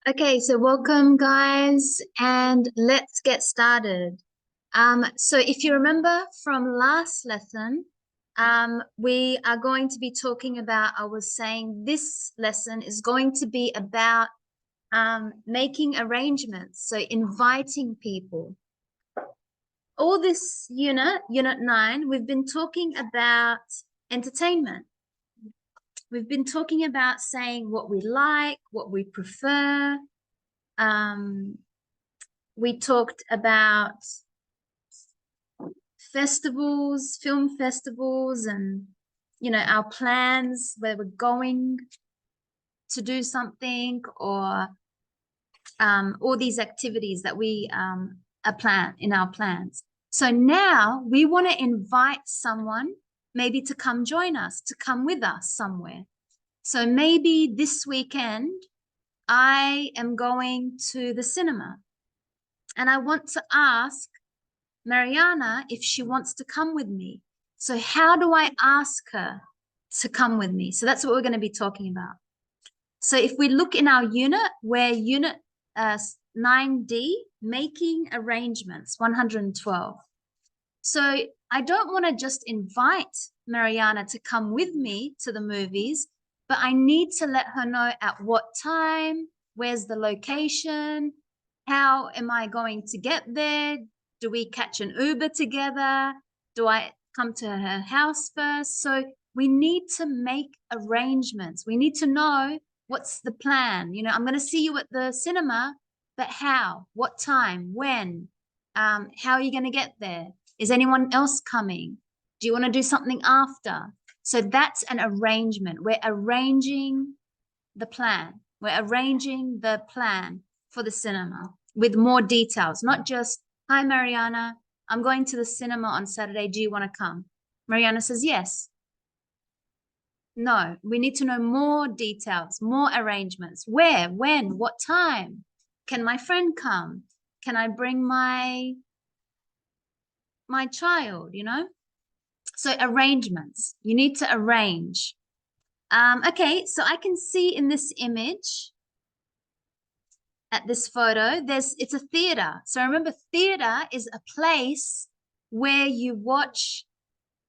Okay, so welcome guys, and let's get started. So if you remember from last lesson, we are going to be talking about, I was saying this lesson is going to be about making arrangements, so inviting people. All this unit 9, we've been talking about entertainment. We've been talking about saying what we like, what we prefer. We talked about festivals, film festivals, and our plans where we're going to do something, or all these activities that we are plan in our plans. So now we want to invite someone maybe to come join us, to come with us somewhere. So maybe this weekend I am going to the cinema and I want to ask Mariana if she wants to come with me. So how do I ask her to come with me? So that's what we're going to be talking about. So if we look in our unit, we're unit 9D, making arrangements, 112. So I don't want to just invite Mariana to come with me to the movies, but I need to let her know at what time, where's the location, how am I going to get there? Do we catch an Uber together? Do I come to her house first? So we need to make arrangements. We need to know what's the plan. I'm going to see you at the cinema, but how? What time? When? How are you going to get there? Is anyone else coming? Do you want to do something after? So that's an arrangement. We're arranging the plan. We're arranging the plan for the cinema with more details, not just, hi, Mariana, I'm going to the cinema on Saturday. Do you want to come? Mariana says, yes. No, we need to know more details, more arrangements. Where, when, what time? Can my friend come? Can I bring my child, So arrangements, you need to arrange. Okay, so I can see in this image, at this photo, it's a theater. So remember, theater is a place where you watch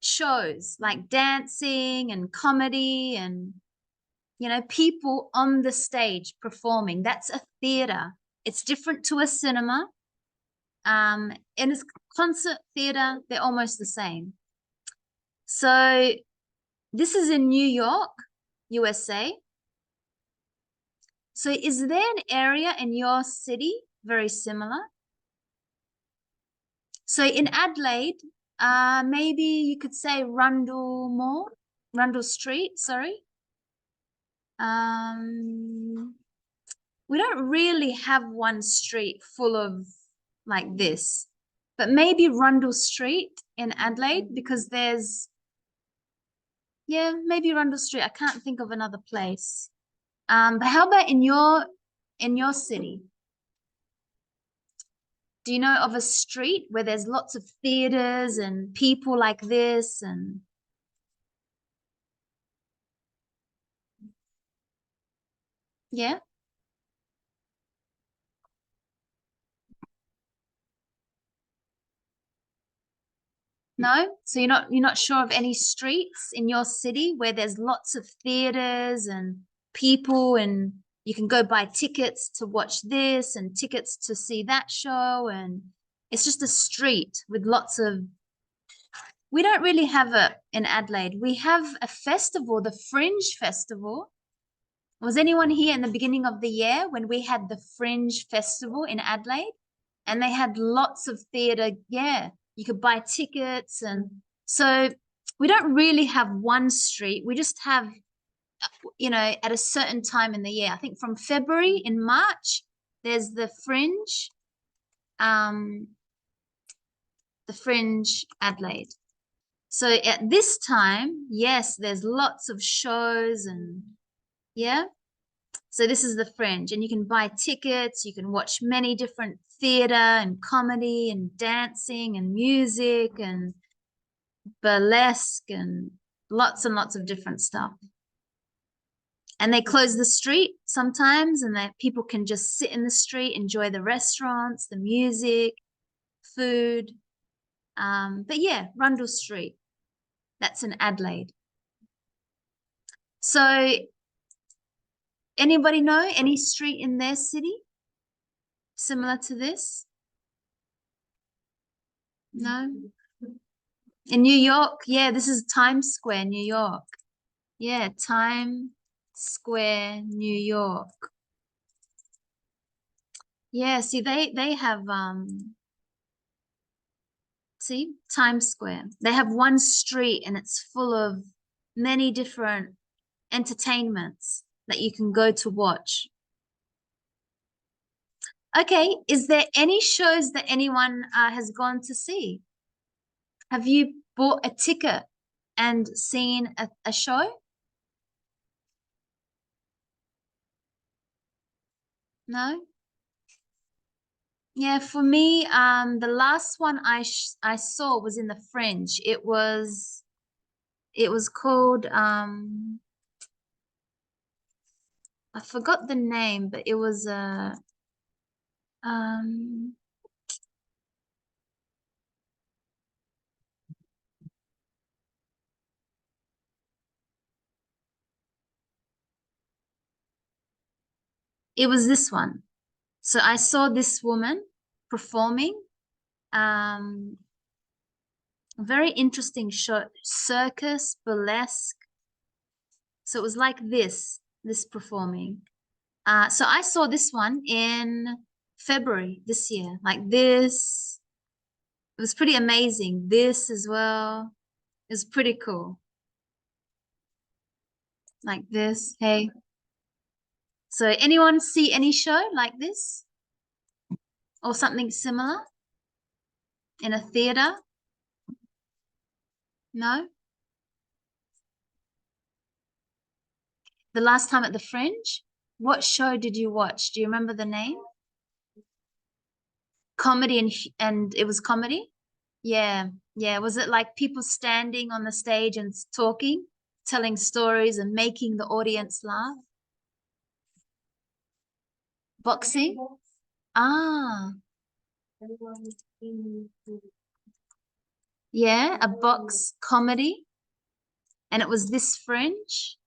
shows like dancing and comedy and, people on the stage performing. That's a theater. It's different to a cinema. And it's concert theater, they're almost the same. So this is in New York, USA. So is there an area in your city very similar? So in Adelaide, maybe you could say Rundle Street, sorry. We don't really have one street full of like this, but maybe Rundle Street in Adelaide, because maybe Rundle Street. I can't think of another place. But how about in your city? Do you know of a street where there's lots of theaters and people like this? And yeah, no? So you're not sure of any streets in your city where there's lots of theaters and people, and you can go buy tickets to watch this and tickets to see that show, and it's just a street with lots of. We don't really have it in Adelaide. We have a festival, the Fringe Festival. Was anyone here in the beginning of the year when we had the Fringe Festival in Adelaide? And they had lots of theatre. Yeah, you could buy tickets. And so we don't really have one street. We just have, at a certain time in the year. I think from February, in March, there's the Fringe Adelaide. So at this time, yes, there's lots of shows and yeah. So this is the Fringe, and you can buy tickets. You can watch many different theater and comedy and dancing and music and burlesque and lots of different stuff. And they close the street sometimes, and that people can just sit in the street, enjoy the restaurants, the music, food. But yeah, Rundle Street. That's in Adelaide. So anybody know any street in their city similar to this? No? In New York? Yeah, this is Times Square, New York. Yeah, Times Square, New York. Yeah, see they have see Times Square. They have one street and it's full of many different entertainments that you can go to watch. Okay, is there any shows that anyone has gone to see? Have you bought a ticket and seen a show? No? Yeah, for me, the last one I saw was in the Fringe. It was called I forgot the name, but it was um it was this one. So I saw this woman performing um a very interesting show, circus, burlesque. So it was like this performing. So I saw this one in February this year, like this. It was pretty amazing. This as well. It was pretty cool. Like this. Hey. So anyone see any show like this or something similar in a theater? No? The last time at the Fringe? What show did you watch? Do you remember the name? Comedy and it was comedy? Yeah. Yeah. Was it like people standing on the stage and talking, telling stories and making the audience laugh? Boxing? Ah, yeah, a box comedy. And it was this Fringe.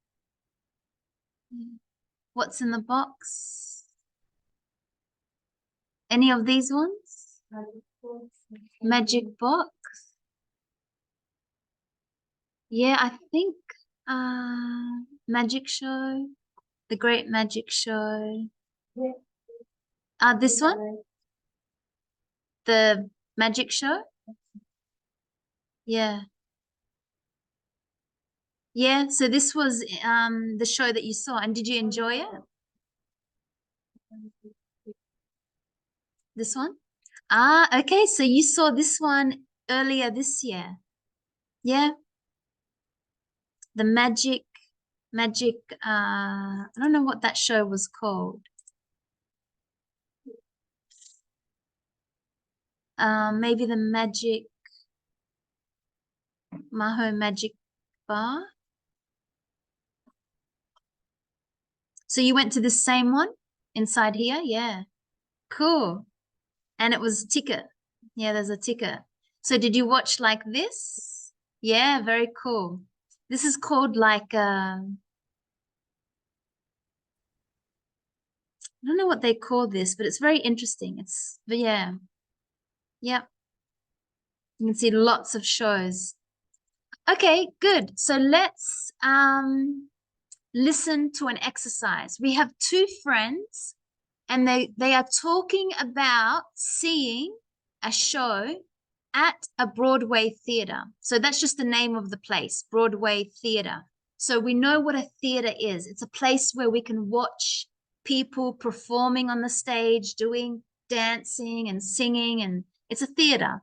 What's in the box? Any of these ones? Magic box. Yeah, I think Magic Show, The Great Magic Show. This one, The Magic Show. Yeah. Yeah, so this was the show that you saw, and did you enjoy it? This one? Okay, so you saw this one earlier this year. Yeah, the magic I don't know what that show was called. Maybe the Maho Magic Bar. So you went to the same one inside here? Yeah. Cool. And it was a ticket. Yeah, there's a ticket. So did you watch like this? Yeah, very cool. This is called like I don't know what they call this, but it's very interesting. But yeah. Yep. You can see lots of shows. Okay, good. So let's listen to an exercise. We have two friends and they are talking about seeing a show at a Broadway theater. So that's just the name of the place, Broadway Theater. So we know what a theater is. It's a place where we can watch people performing on the stage, doing dancing and singing, and it's a theater.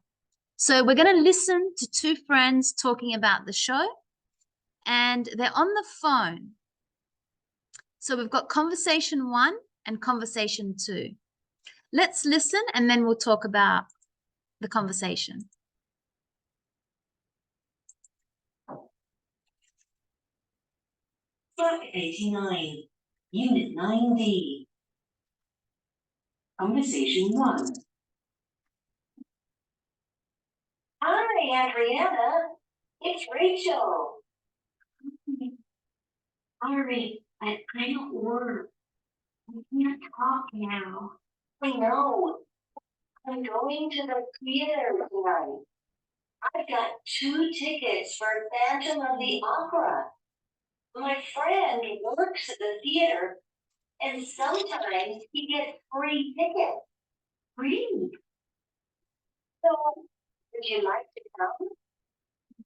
So we're going to listen to two friends talking about the show, and they're on the phone. So we've got conversation one and conversation two. Let's listen and then we'll talk about the conversation. Book 89, Unit 9D. Conversation 1. Hi, Adriana. It's Rachel. Sorry, but I don't work. I can't talk now. I know. I'm going to the theater tonight. I've got 2 tickets for Phantom of the Opera. My friend works at the theater, and sometimes he gets free tickets. Free? So, would you like to come?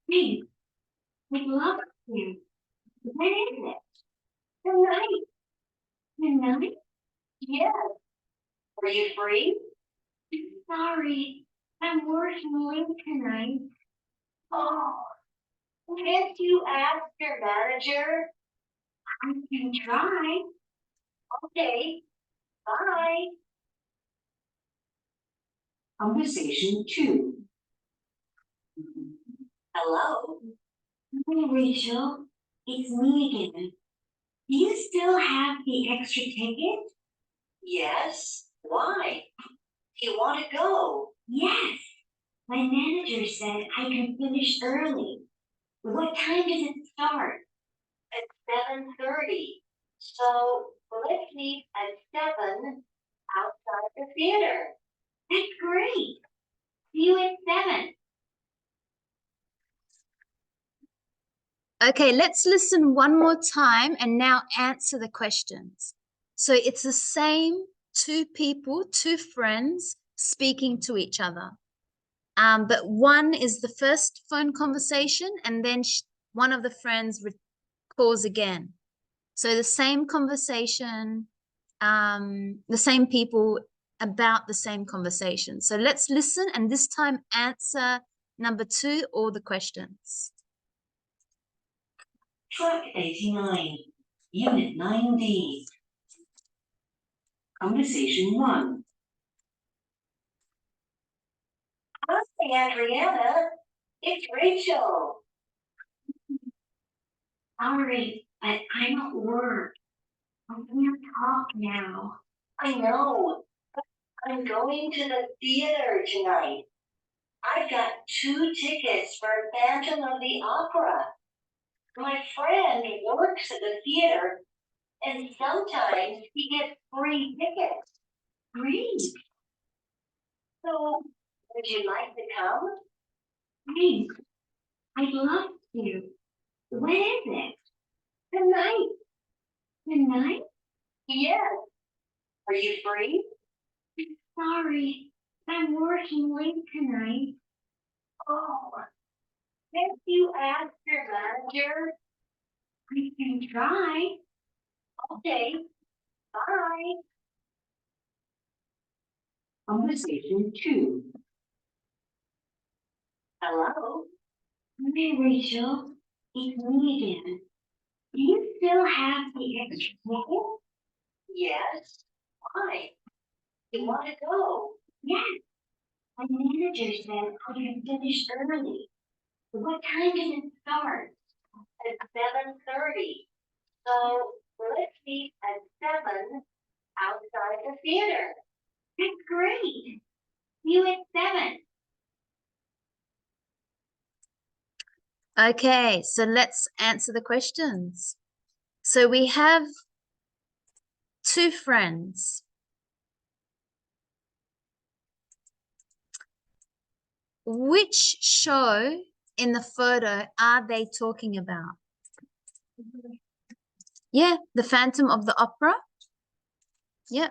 Please. I'd love to. When is it? Tonight. Tonight? Yes. Are you free? Sorry, I'm working late tonight. Oh, can't you ask your manager? I can try. Okay, bye. Conversation 2. Hello? Hi, Rachel. It's me again. Do you still have the extra ticket? Yes. Why? Do you want to go? Yes. My manager said I can finish early. What time does it start? At 7:30. So let's meet at 7 outside the theater. That's great. See you at 7. Okay, let's listen one more time and now answer the questions. So it's the same 2 people, 2 friends speaking to each other. But one is the first phone conversation, and then one of the friends calls again. So the same conversation, the same people about the same conversation. So let's listen and this time answer number 2, all the questions. Track 89, Unit 9D. Conversation 1. Hi, Adriana. It's Rachel. Sorry, but I'm at work. I can't talk now. I know. I'm going to the theater tonight. I've got 2 tickets for Phantom of the Opera. My friend works at the theater, and sometimes he gets free tickets. Free? So, would you like to come? Thanks. I'd love to. When is it? Tonight. Tonight? Yes. Are you free? Sorry, I'm working late tonight. Oh, can't you ask your manager? I can try. Okay, bye. Conversation 2. Hello? Hi, Rachel. It's me again. Do you still have the extra ticket? Yes. Why? You want to go? Yes. My manager said I can finish early. What time does it start? At 7:30. So let's meet at 7 outside the theater. That's great. See you at 7. Okay, so let's answer the questions. So we have 2 friends. Which show in the photo are they talking about? Yeah, the Phantom of the Opera. Yeah.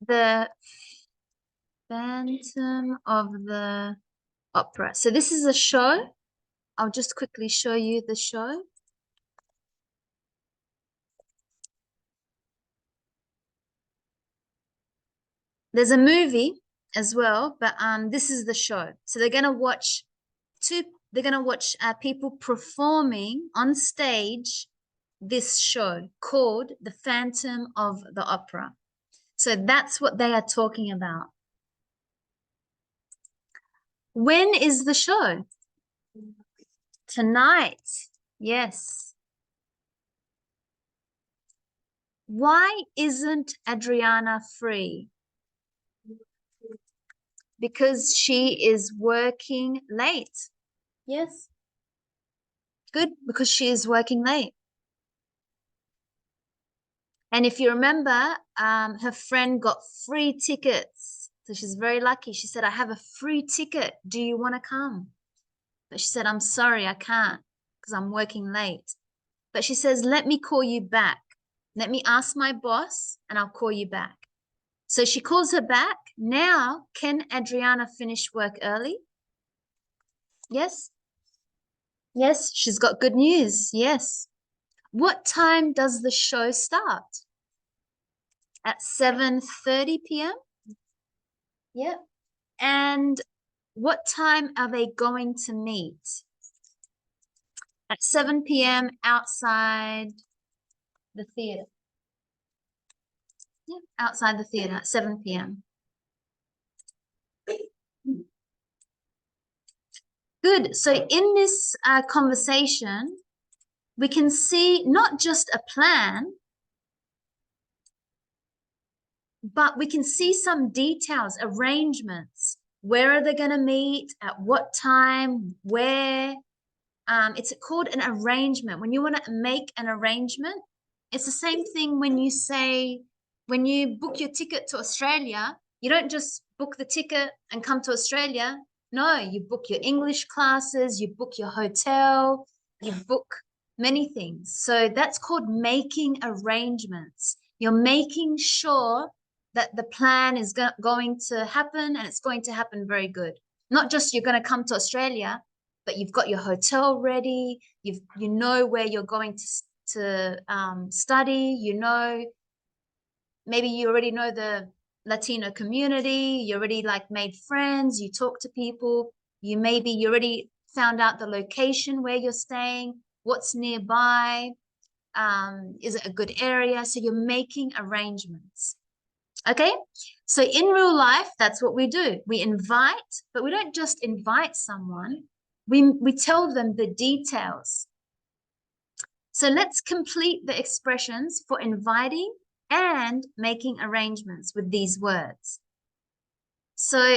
The Phantom of the Opera. So this is a show. I'll just quickly show you the show. There's a movie as well, but this is the show. So they're gonna watch people performing on stage this show called The Phantom of the Opera. So that's what they are talking about. When is the show? Tonight. Yes. Why isn't Adriana free? Because she is working late. Yes. Good, because she is working late. And if you remember, her friend got free tickets. So she's very lucky. She said, I have a free ticket. Do you want to come? But she said, I'm sorry, I can't because I'm working late. But she says, let me call you back. Let me ask my boss and I'll call you back. So she calls her back. Now, can Adriana finish work early? Yes. Yes, she's got good news. Yes. What time does the show start? At 7:30 p.m.? Yep. And what time are they going to meet? At 7 p.m. outside the theater. Yeah, outside the theater at 7 p.m. Good. So in this conversation, we can see not just a plan, but we can see some details, arrangements. Where are they going to meet? At what time? Where? It's called an arrangement. When you want to make an arrangement, it's the same thing when you say, when you book your ticket to Australia, you don't just book the ticket and come to Australia. No, you book your English classes, you book your hotel, you book many things. So that's called making arrangements. You're making sure that the plan is going to happen and it's going to happen very good. Not just you're going to come to Australia, but you've got your hotel ready. You know where you're going to study. You know, maybe you already know the Latino community. You already like made friends. You talk to people. You already found out the location where you're staying. What's nearby? Is it a good area? So you're making arrangements. Okay, so in real life, that's what we do. We invite, but we don't just invite someone. We tell them the details. So let's complete the expressions for inviting and making arrangements with these words. So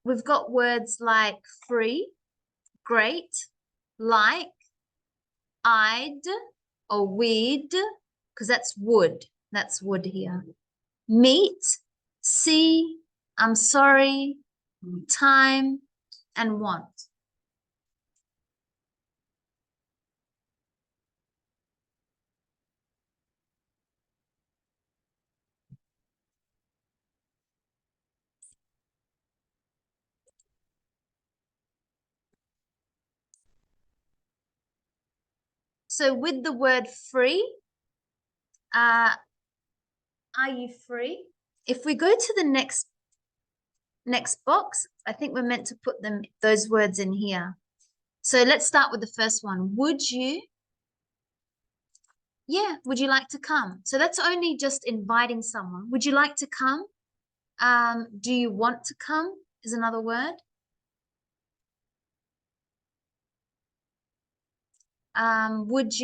we've got words like free, great, like, I'd, or we'd, because that's would. That's would here. Meet, see, I'm sorry, time, and want. So with the word free, are you free? If we go to the next box, I think we're meant to put those words in here. So let's start with the first one. Would you? Yeah, would you like to come? So that's only just inviting someone. Would you like to come? Do you want to come is another word. Would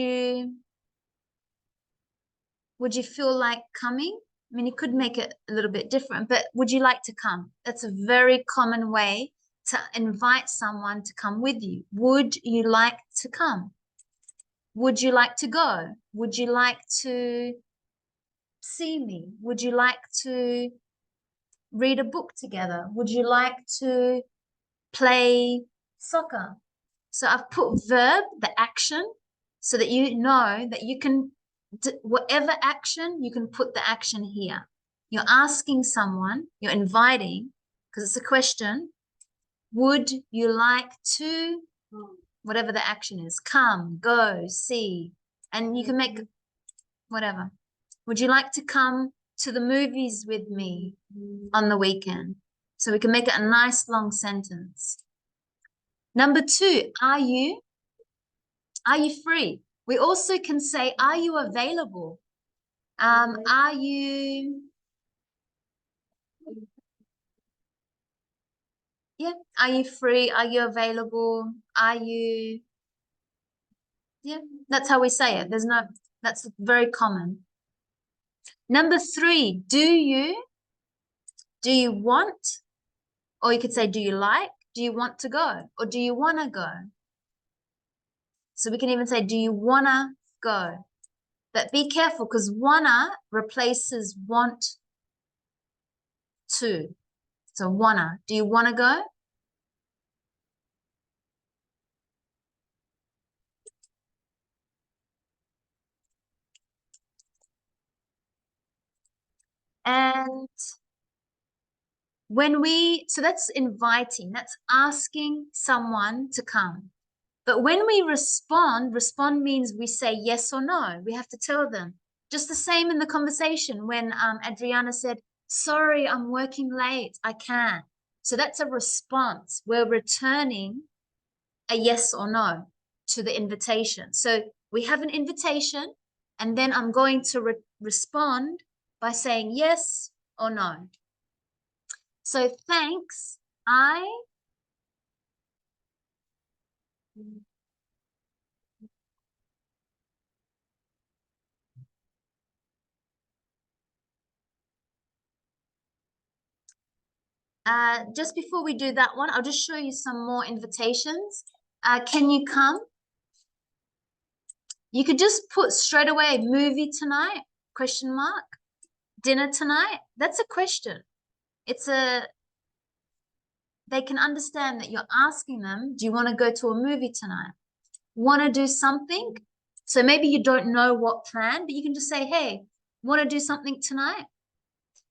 you feel like coming? I mean, you could make it a little bit different, but would you like to come? That's a very common way to invite someone to come with you. Would you like to come? Would you like to go? Would you like to see me? Would you like to read a book together? Would you like to play soccer? So I've put verb, the action, so that you know that you can, whatever action, you can put the action here. You're asking someone, you're inviting, because it's a question. Would you like to, whatever the action is, come, go, see, and you can make whatever. Would you like to come to the movies with me on the weekend? So we can make it a nice long sentence. Number 2, are you free? We also can say, are you available? Are you, yeah, are you free? Are you available? Are you, yeah, that's how we say it. That's very common. Number 3, do you want, or you could say, do you like, do you want to go, or do you want to go? So we can even say, do you want to go? But be careful because wanna replaces want to. So wanna, do you want to go? And so that's inviting, that's asking someone to come. But when we respond means we say yes or no. We have to tell them. Just the same in the conversation when Adriana said, sorry, I'm working late, I can't. So that's a response. We're returning a yes or no to the invitation. So we have an invitation, and then I'm going to respond by saying yes or no. So thanks. Just before we do that one, I'll just show you some more invitations. Can you come? You could just put straight away movie tonight, question mark, dinner tonight. That's a question. They can understand that you're asking them, do you want to go to a movie tonight? Want to do something? So maybe you don't know what plan, but you can just say, hey, want to do something tonight?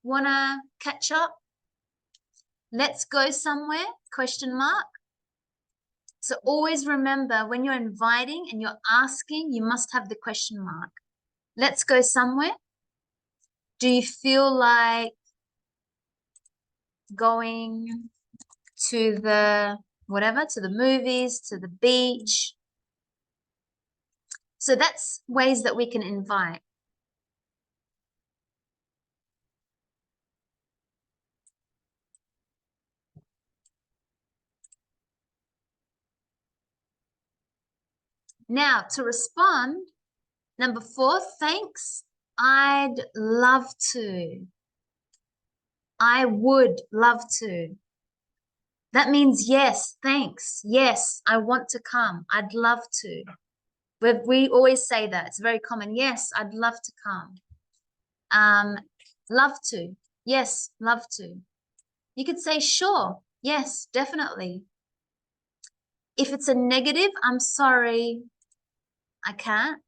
Want to catch up? Let's go somewhere? Question mark. So always remember when you're inviting and you're asking, you must have the question mark. Let's go somewhere. Do you feel like going to the whatever, to the movies, to the beach? So that's ways that we can invite. Now to respond, number 4, thanks. I'd love to. I would love to. That means yes, thanks. Yes, I want to come. I'd love to. We always say that. It's very common. Yes, I'd love to come. Love to. Yes, love to. You could say sure. Yes, definitely. If it's a negative, I'm sorry, I can't.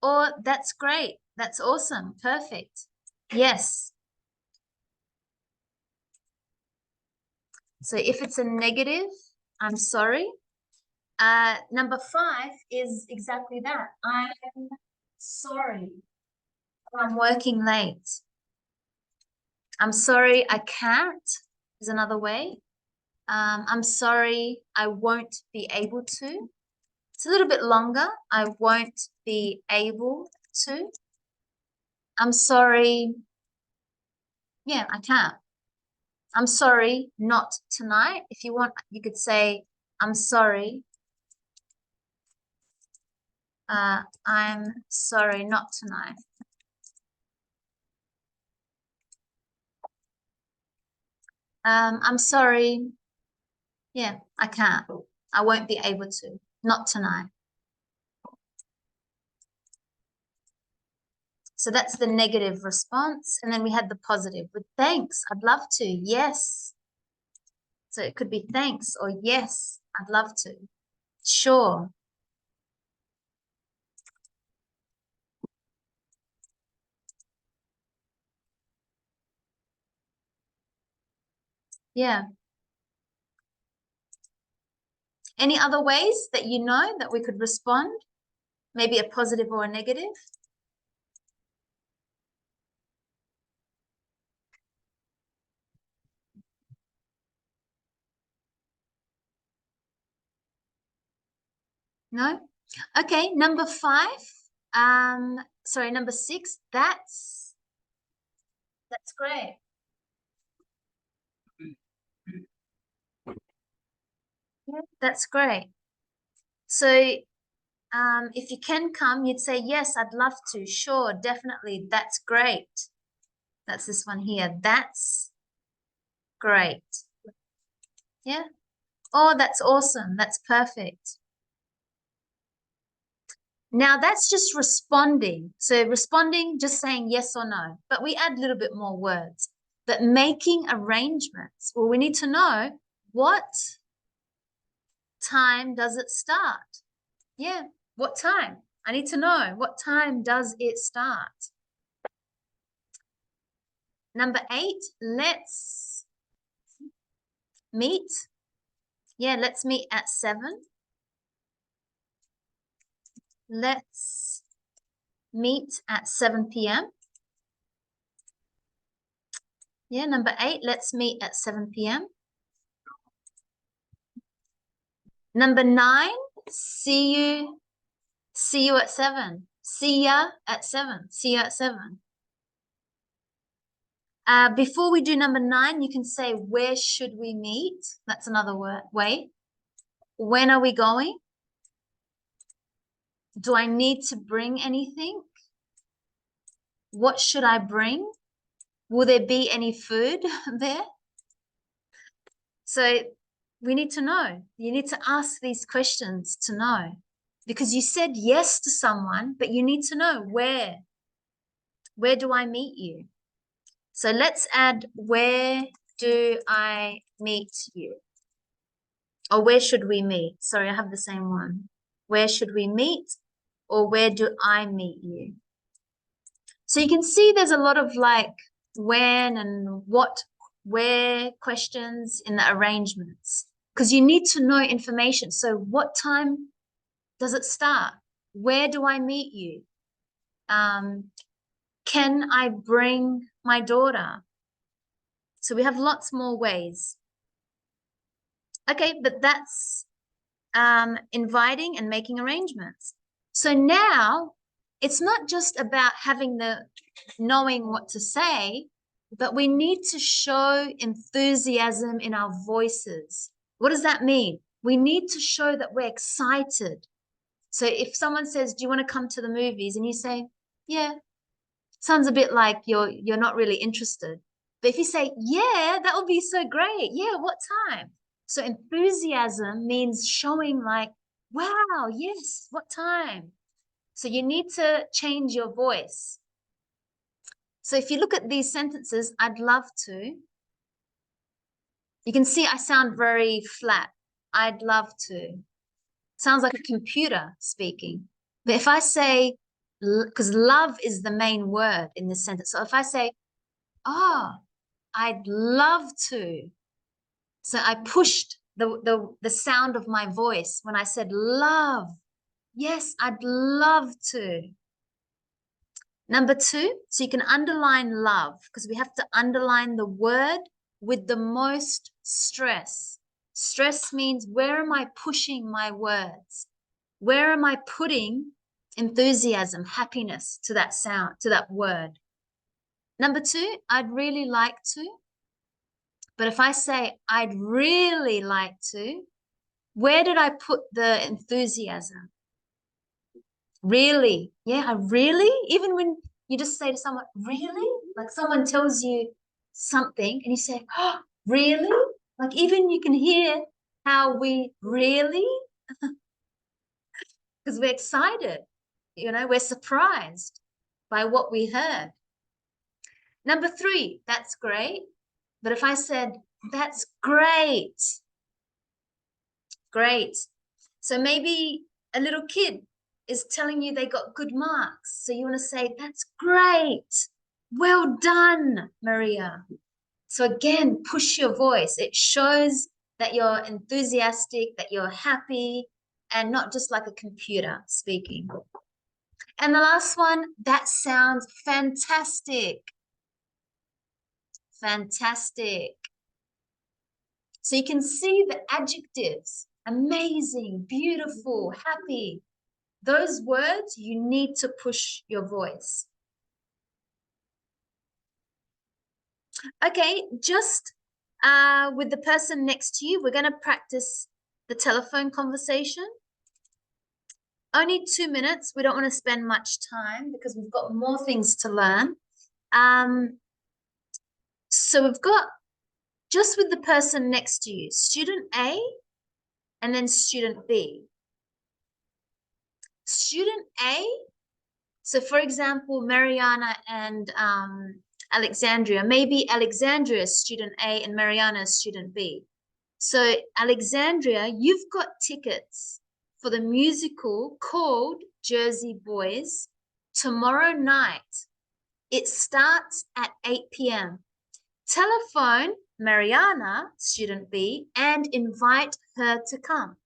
Or that's great. That's awesome. Perfect. Yes. So if it's a negative, I'm sorry. Number 5 is exactly that. I'm sorry. I'm working late. I'm sorry, I can't is another way. I'm sorry, I won't be able to. It's a little bit longer. I won't be able to. I'm sorry. Yeah, I can't. I'm sorry, not tonight. If you want, you could say, I'm sorry. I'm sorry, not tonight. I'm sorry. Yeah, I can't. I won't be able to. Not tonight. So that's the negative response. And then we had the positive with thanks. I'd love to. Yes. So it could be thanks or yes, I'd love to. Sure. Yeah. Any other ways that you know that we could respond? Maybe a positive or a negative? No? Okay, number 5. Sorry, number 6. That's great. Yeah, that's great. So if you can come, you'd say, yes, I'd love to. Sure, definitely. That's great. That's this one here. That's great. Yeah. Oh, that's awesome. That's perfect. Now that's just responding. So responding, just saying yes or no, but we add a little bit more words. But making arrangements, well, we need to know what time does it start? Yeah, what time? I need to know what time does it start? Number 8, let's meet. Yeah, let's meet at 7. Let's meet at 7 p.m. Yeah, number 8, let's meet at 7 p.m. Number 9, see you at 7. See ya at 7. See you at 7. Before we do number 9, you can say, where should we meet? That's another way. When are we going? Do I need to bring anything? What should I bring? Will there be any food there? So we need to know. You need to ask these questions to know. Because you said yes to someone, but you need to know where. Where do I meet you? So let's add, where do I meet you? Or where should we meet? Sorry, I have the same one. Where should we meet? Or where do I meet you? So you can see there's a lot of like when and what, where questions in the arrangements, because you need to know information. So what time does it start? Where do I meet you? Can I bring my daughter? So we have lots more ways. Okay, but that's inviting and making arrangements. So now it's not just about having the knowing what to say, but we need to show enthusiasm in our voices. What does that mean? We need to show that we're excited. So if someone says, do you want to come to the movies? And you say, yeah, sounds a bit like you're not really interested. But if you say, yeah, that would be so great. Yeah, what time? So enthusiasm means showing like, wow, yes, what time? So you need to change your voice. So if you look at these sentences, I'd love to. You can see I sound very flat. I'd love to. Sounds like a computer speaking. But if I say, because love is the main word in this sentence. So if I say, oh, I'd love to. So I pushed the sound of my voice when I said love. Yes, I'd love to. Number 2, so you can underline love because we have to underline the word with the most stress. Stress means, where am I pushing my words? Where am I putting enthusiasm, happiness to that sound, to that word? Number 2, I'd really like to. But if I say, I'd really like to, where did I put the enthusiasm? Really? Yeah, I really? Even when you just say to someone, really? Like someone tells you something and you say, oh, really? Like even you can hear how we really, because we're excited, we're surprised by what we heard. Number 3, that's great. But if I said, that's great, great. So maybe a little kid is telling you they got good marks. So you want to say, that's great. Well done, Maria. So again, push your voice. It shows that you're enthusiastic, that you're happy, and not just like a computer speaking. And the last one, that sounds fantastic. Fantastic. So you can see the adjectives. amazing, beautiful, happy. Those words, you need to push your voice. Okay, just with the person next to you, we're going to practice the telephone conversation. Only 2 minutes. We don't want to spend much time because we've got more things to learn. So we've got just with the person next to you, student A and then student B. Student A, so for example, Mariana and Alexandria, maybe Alexandria is student A and Mariana is student B. So Alexandria, you've got tickets for the musical called Jersey Boys tomorrow night. It starts at 8 p.m. Telephone Mariana, student B, and invite her to come.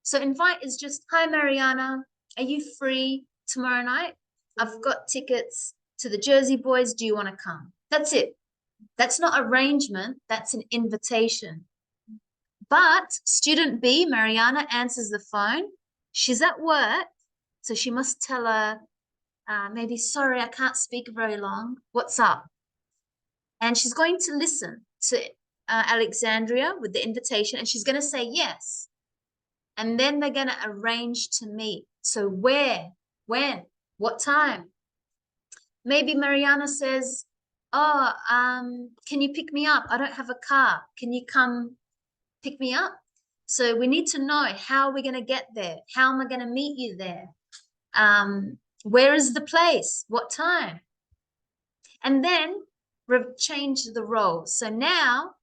So invite is just, hi Mariana, are you free tomorrow night? I've got tickets to the Jersey Boys. Do you want to come? That's it. That's not arrangement. That's an invitation. But student B, Mariana, answers the phone. She's at work, so she must tell her, maybe, sorry, I can't speak very long. What's up? And she's going to listen to Alexandria with the invitation, and she's going to say yes. And then they're going to arrange to meet. So where, when, what time? Maybe Mariana says, oh, can you pick me up? I don't have a car. Can you come pick me up? So we need to know how we're going to get there. How am I going to meet you there? Where is the place? What time? And then we've changed the role. So now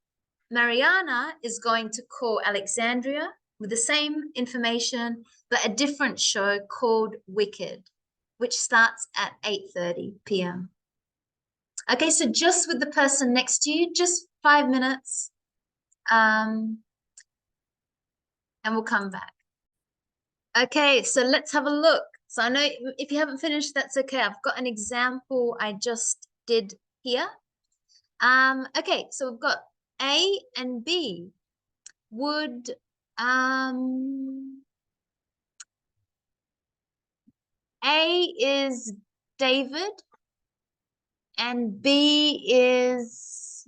Mariana is going to call Alexandria with the same information, but a different show called Wicked, which starts at 8:30 p.m. Okay, so just with the person next to you, just 5 minutes, and we'll come back. Okay, so let's have a look. So I know if you haven't finished, that's okay. I've got an example I just did here. Okay, so we've got A and B. Would A is David and B is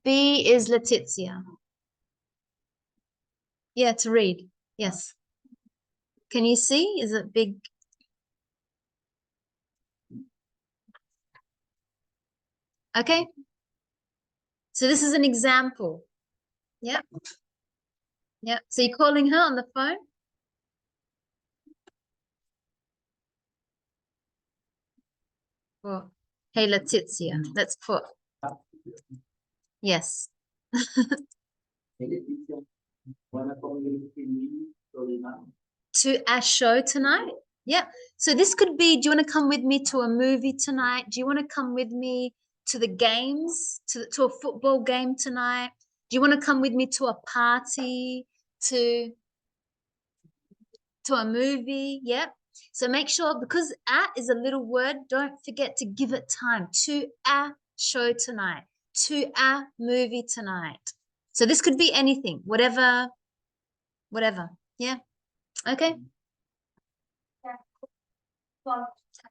Letizia. Yeah, to read. Yes. Can you see? Is it big? Okay. So this is an example. Yeah. Yeah. So you're calling her on the phone? Well, hey, Letizia. Let's put. Yes. To a show tonight? Yeah. So this could be, do you want to come with me to a movie tonight? Do you want to come with me to the games, to a football game tonight? Do you want to come with me to a party, to a movie? Yeah. So make sure, because at is a little word, don't forget to give it time. To a show tonight, to a movie tonight. So this could be anything, whatever. Yeah. Okay.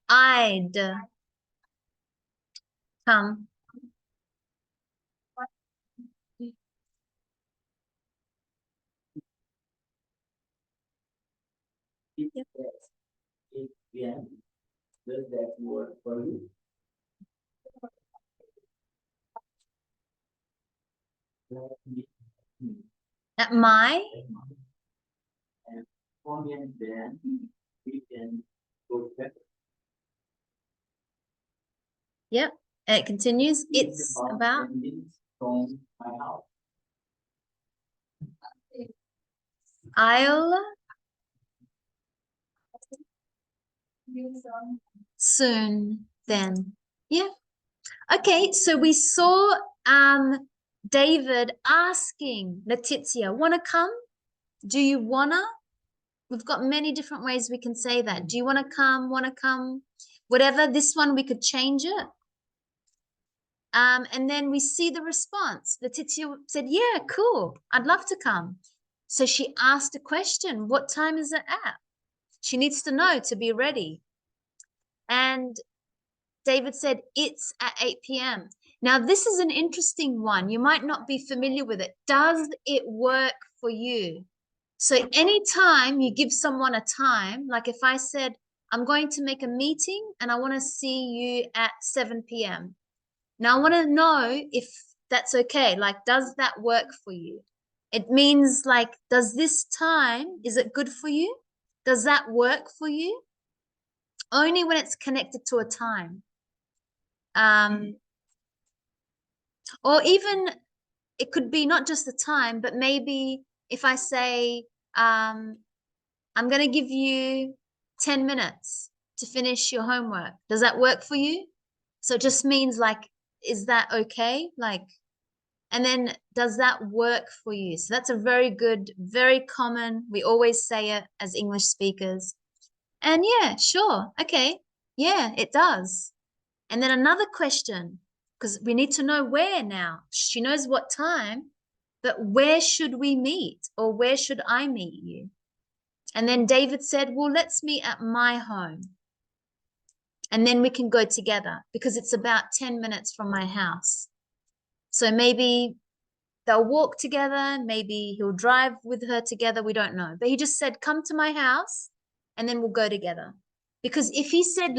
I'd come. Does that work for you? At my. And then we can go back. Yep. And it continues. It's about. From my house. I'll soon then. Yeah. Okay, so we saw David asking Letizia, wanna come? Do you wanna? We've got many different ways we can say that. Do you wanna come? Wanna come? Whatever, this one we could change it. And then we see the response. Letitia said, yeah, cool. I'd love to come. So she asked a question. What time is it at? She needs to know to be ready. And David said, it's at 8 p.m. Now, this is an interesting one. You might not be familiar with it. Does it work for you? So anytime you give someone a time, like if I said, I'm going to make a meeting and I want to see you at 7 p.m. Now, I want to know if that's okay. Like, does that work for you? It means like, does this time, is it good for you? Does that work for you? Only when it's connected to a time. Or even it could be not just the time, but maybe if I say, I'm going to give you 10 minutes to finish your homework. Does that work for you? So it just means like, is that okay? Like, and then does that work for you? So that's a very good, very common, we always say it as English speakers. And yeah, sure. Okay. Yeah, it does. And then another question, because we need to know where now. She knows what time, but where should we meet or where should I meet you? And then David said, well, let's meet at my home. And then we can go together because it's about 10 minutes from my house. So maybe they'll walk together. Maybe he'll drive with her together. We don't know. But he just said, come to my house and then we'll go together. Because if he said,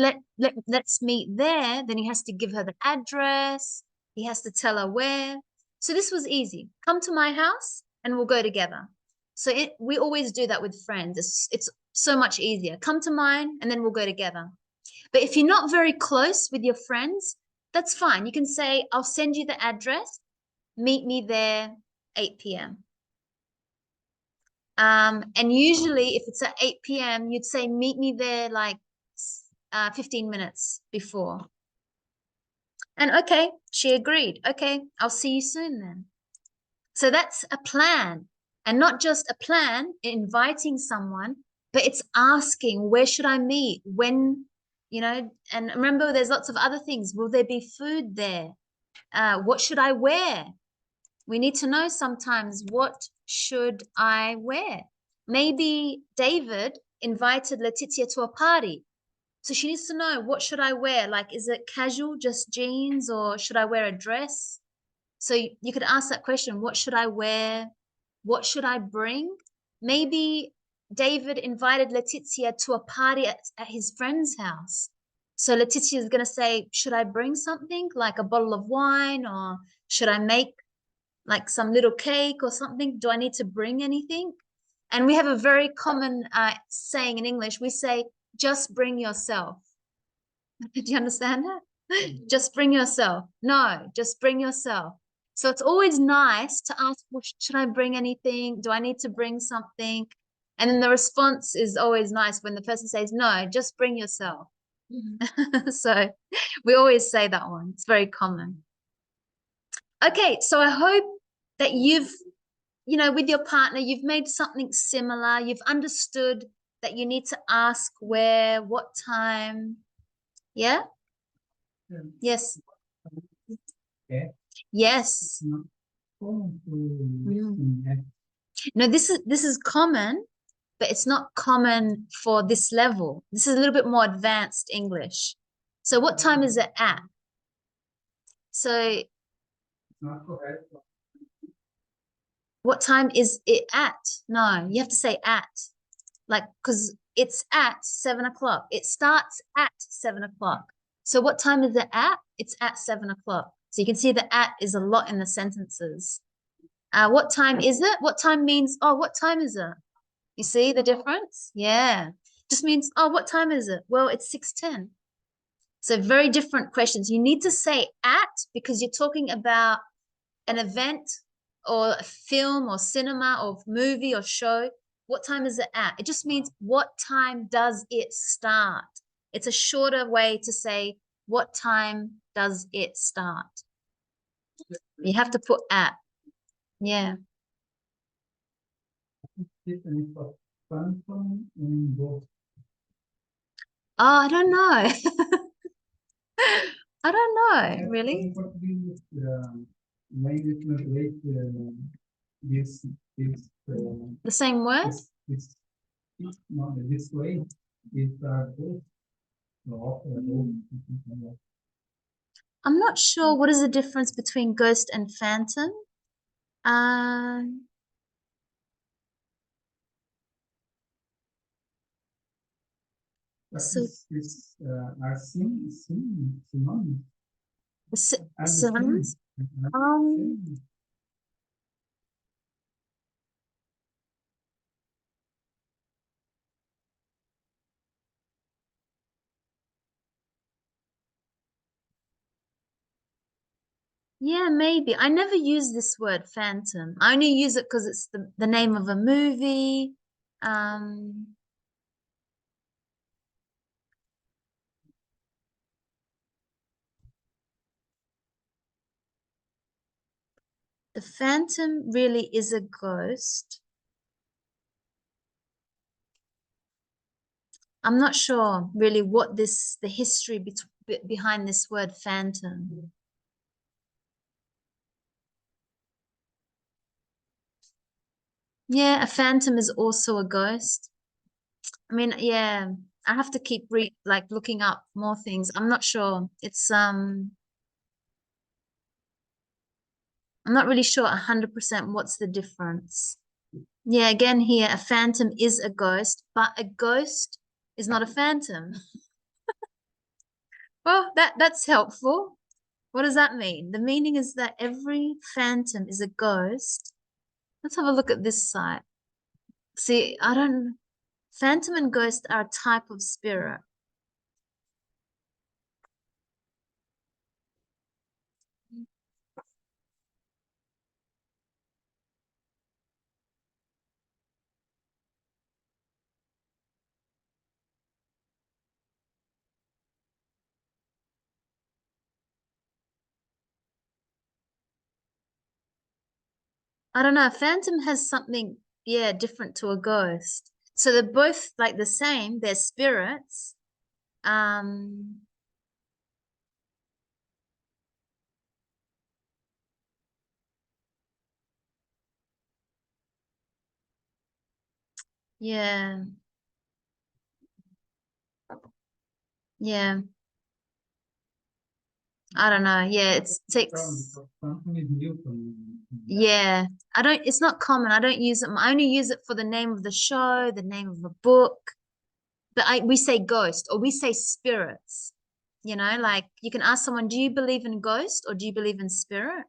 let's meet there, then he has to give her the address. He has to tell her where. So this was easy. Come to my house and we'll go together. So we always do that with friends. It's so much easier. Come to mine and then we'll go together. But if you're not very close with your friends, that's fine. You can say, I'll send you the address. Meet me there 8 p.m. And usually if it's at 8 p.m., you'd say, meet me there like 15 minutes before. And okay, she agreed. Okay, I'll see you soon then. So that's a plan. And not just a plan, inviting someone, but it's asking, where should I meet? When, and remember, there's lots of other things. Will there be food there? What should I wear? We need to know sometimes, what should I wear? Maybe David invited Letitia to a party. So she needs to know, what should I wear? Like, is it casual, just jeans, or should I wear a dress? So you could ask that question, what should I wear? What should I bring? Maybe David invited Letitia to a party at his friend's house. So Letitia is going to say, should I bring something like a bottle of wine, or should I make like some little cake or something? Do I need to bring anything? And we have a very common saying in English. We say, just bring yourself. Do you understand that? Just bring yourself. No, just bring yourself. So it's always nice to ask, well, should I bring anything? Do I need to bring something? And then the response is always nice when the person says, no, just bring yourself. So we always say that one. It's very common. Okay, so I hope that you've, with your partner, you've made something similar. You've understood that you need to ask where, what time. Yeah? Yes. Yes. No, this is common, but it's not common for this level. This is a little bit more advanced English. So what time is it at? So what time is it at? No, you have to say at. Like, because it's at 7 o'clock. It starts at 7 o'clock. So what time is it at? It's at 7 o'clock. So you can see the at is a lot in the sentences. What time is it? What time means, oh, what time is it? You see the difference? Yeah. Just means, oh, what time is it? Well, it's 6:10. So very different questions. You need to say at because you're talking about an event or a film or cinema or movie or show. What time is it at? It just means, what time does it start? It's a shorter way to say, what time does it start? You have to put at. Yeah. Oh, I don't know. I don't know, really. maybe translate this The same word? this not this way is good. I'm not sure what is the difference between ghost and phantom. So Are synonymous. synonyms? Yeah, maybe. I never use this word phantom. I only use it because it's the name of a movie. The phantom really is a ghost. I'm not sure really what the history behind this word phantom. Yeah, a phantom is also a ghost. I mean, yeah, I have to keep looking up more things. I'm not sure. I'm not really sure 100% what's the difference. Yeah, again here, a phantom is a ghost, but a ghost is not a phantom. Well, that's helpful. What does that mean? The meaning is that every phantom is a ghost. Let's have a look at this side. See, phantom and ghost are a type of spirit. I don't know. Phantom has something, yeah, different to a ghost. So they're both like the same. They're spirits. Um, yeah, yeah. I don't know. Yeah, it takes. Yeah, it's not common. I don't use it. I only use it for the name of the show, the name of a book. But we say ghost or we say spirits. You know, like you can ask someone, do you believe in ghost or do you believe in spirit?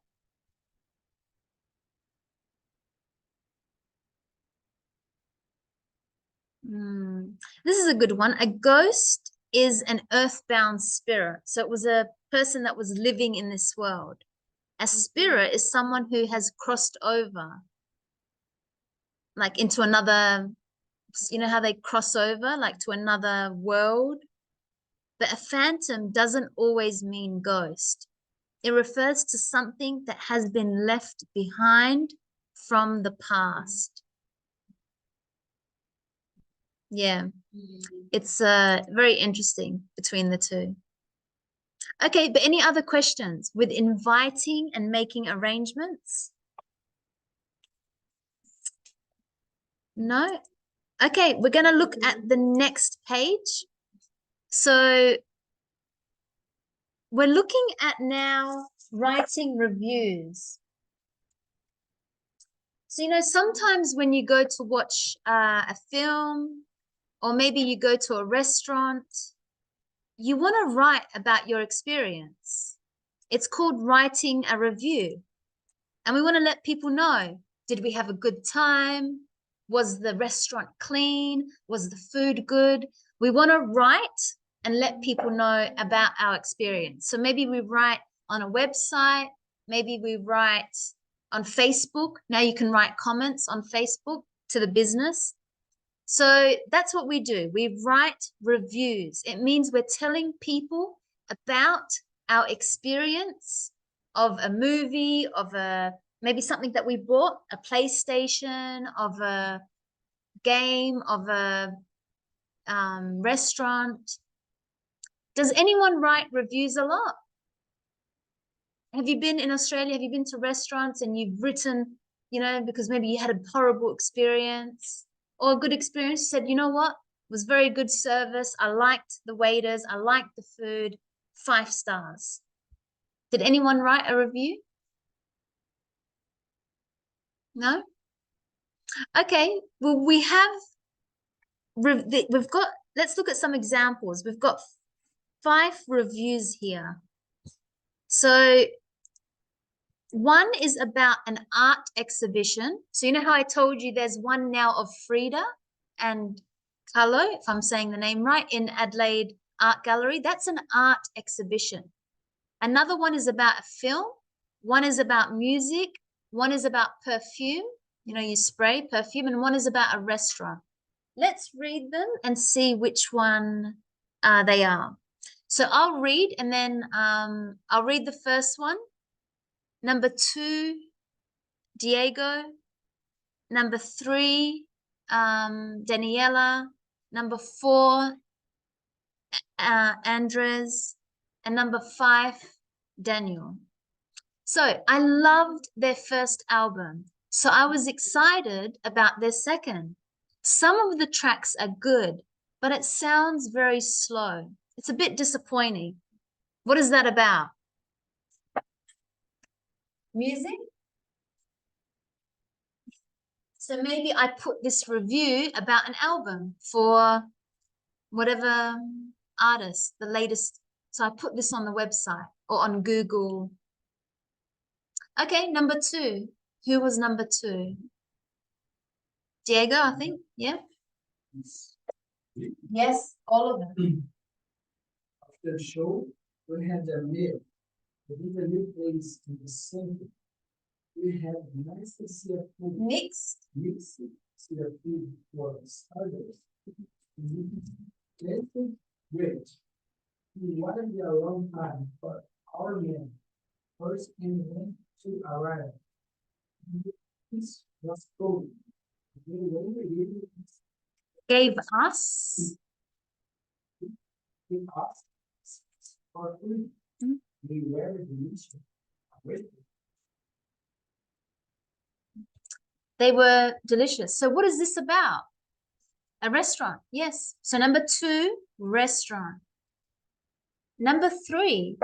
This is a good one. A ghost is an earthbound spirit. So it was a person that was living in this world. A spirit is someone who has crossed over, like into another, you know how they cross over, like to another world. But a phantom doesn't always mean ghost. It refers to something that has been left behind from the past. Yeah, it's very interesting between the two. Okay, but any other questions with inviting and making arrangements? No? Okay, we're going to look at the next page. So we're looking at now writing reviews. So, you know, sometimes when you go to watch a film or maybe you go to a restaurant, you want to write about your experience. It's called writing a review. And we want to let people know, did we have a good time? Was the restaurant clean? Was the food good? We want to write and let people know about our experience. So maybe we write on a website, maybe we write on Facebook. Now you can write comments on Facebook to the business. So that's what we do. We write reviews. It means we're telling people about our experience of a movie, of maybe something that we bought, a PlayStation, of a game, of a restaurant. Does anyone write reviews a lot? Have you been in Australia? Have you been to restaurants and you've written, you know, because maybe you had a horrible experience or a good experience? You said, you know what? It was very good service. I liked the waiters. I liked the food. 5 stars. Did anyone write a review? No? Okay. Well, we've got, let's look at some examples. We've got 5 reviews here. So one is about an art exhibition. So you know how I told you there's one now of Frida and Kahlo, if I'm saying the name right, in Adelaide Art Gallery. That's an art exhibition. Another one is about a film. One is about music. One is about perfume. You know, you spray perfume. And one is about a restaurant. Let's read them and see which one they are. So I'll read and then I'll read the first one. Number 2, Diego. Number 3, Daniela. Number 4, Andres. And number 5, Daniel. So I loved their first album. So I was excited about their second. Some of the tracks are good, but it sounds very slow. It's a bit disappointing. What is that about? Music? So maybe I put this review about an album for whatever artist, the latest. So I put this on the website or on Google. Okay, number 2. Who was number 2? Diego, I think. Yeah. Yes, all of them. After the show, we had a meal. We did a new place in the center. We had nice seafood. Mixed. Mixed seafood for starters. Tasted great. We wanted a long time, but our men first came to arrive. This was cold. We really Gave us. give us for food. Mm. We were delicious. They were delicious. So what is this about? A restaurant. Yes. So number 2, restaurant. Number 3.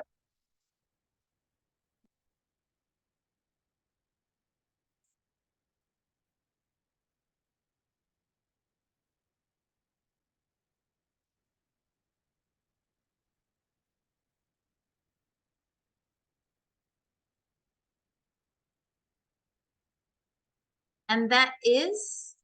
And that is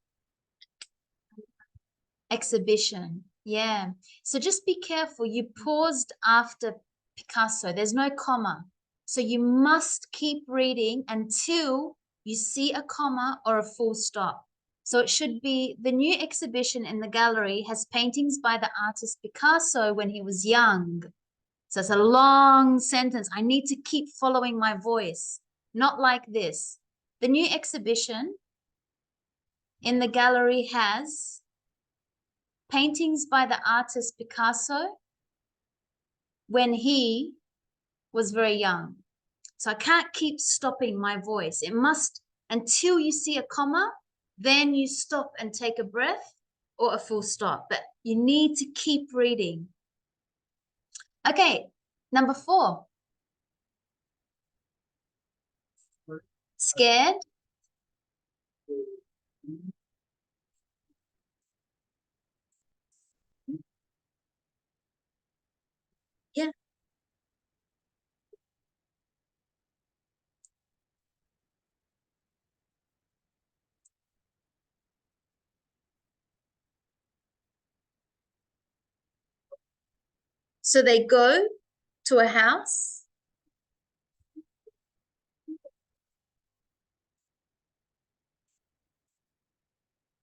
exhibition. Yeah. So just be careful. You paused after Picasso. There's no comma. So you must keep reading until you see a comma or a full stop. So it should be the new exhibition in the gallery has paintings by the artist Picasso when he was young. So it's a long sentence. I need to keep following my voice, not like this. The new exhibition in the gallery has paintings by the artist Picasso when he was very young. So I can't keep stopping my voice. It must, until you see a comma, then you stop and take a breath or a full stop. But you need to keep reading. Okay, number 4. Scared? Yeah. So they go to a house.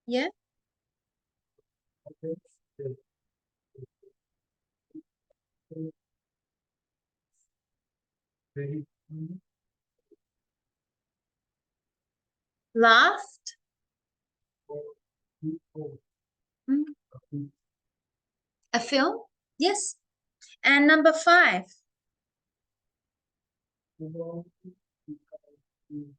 Yeah. Laughed. Mm. A film? Yes. And number 5. Well, because you-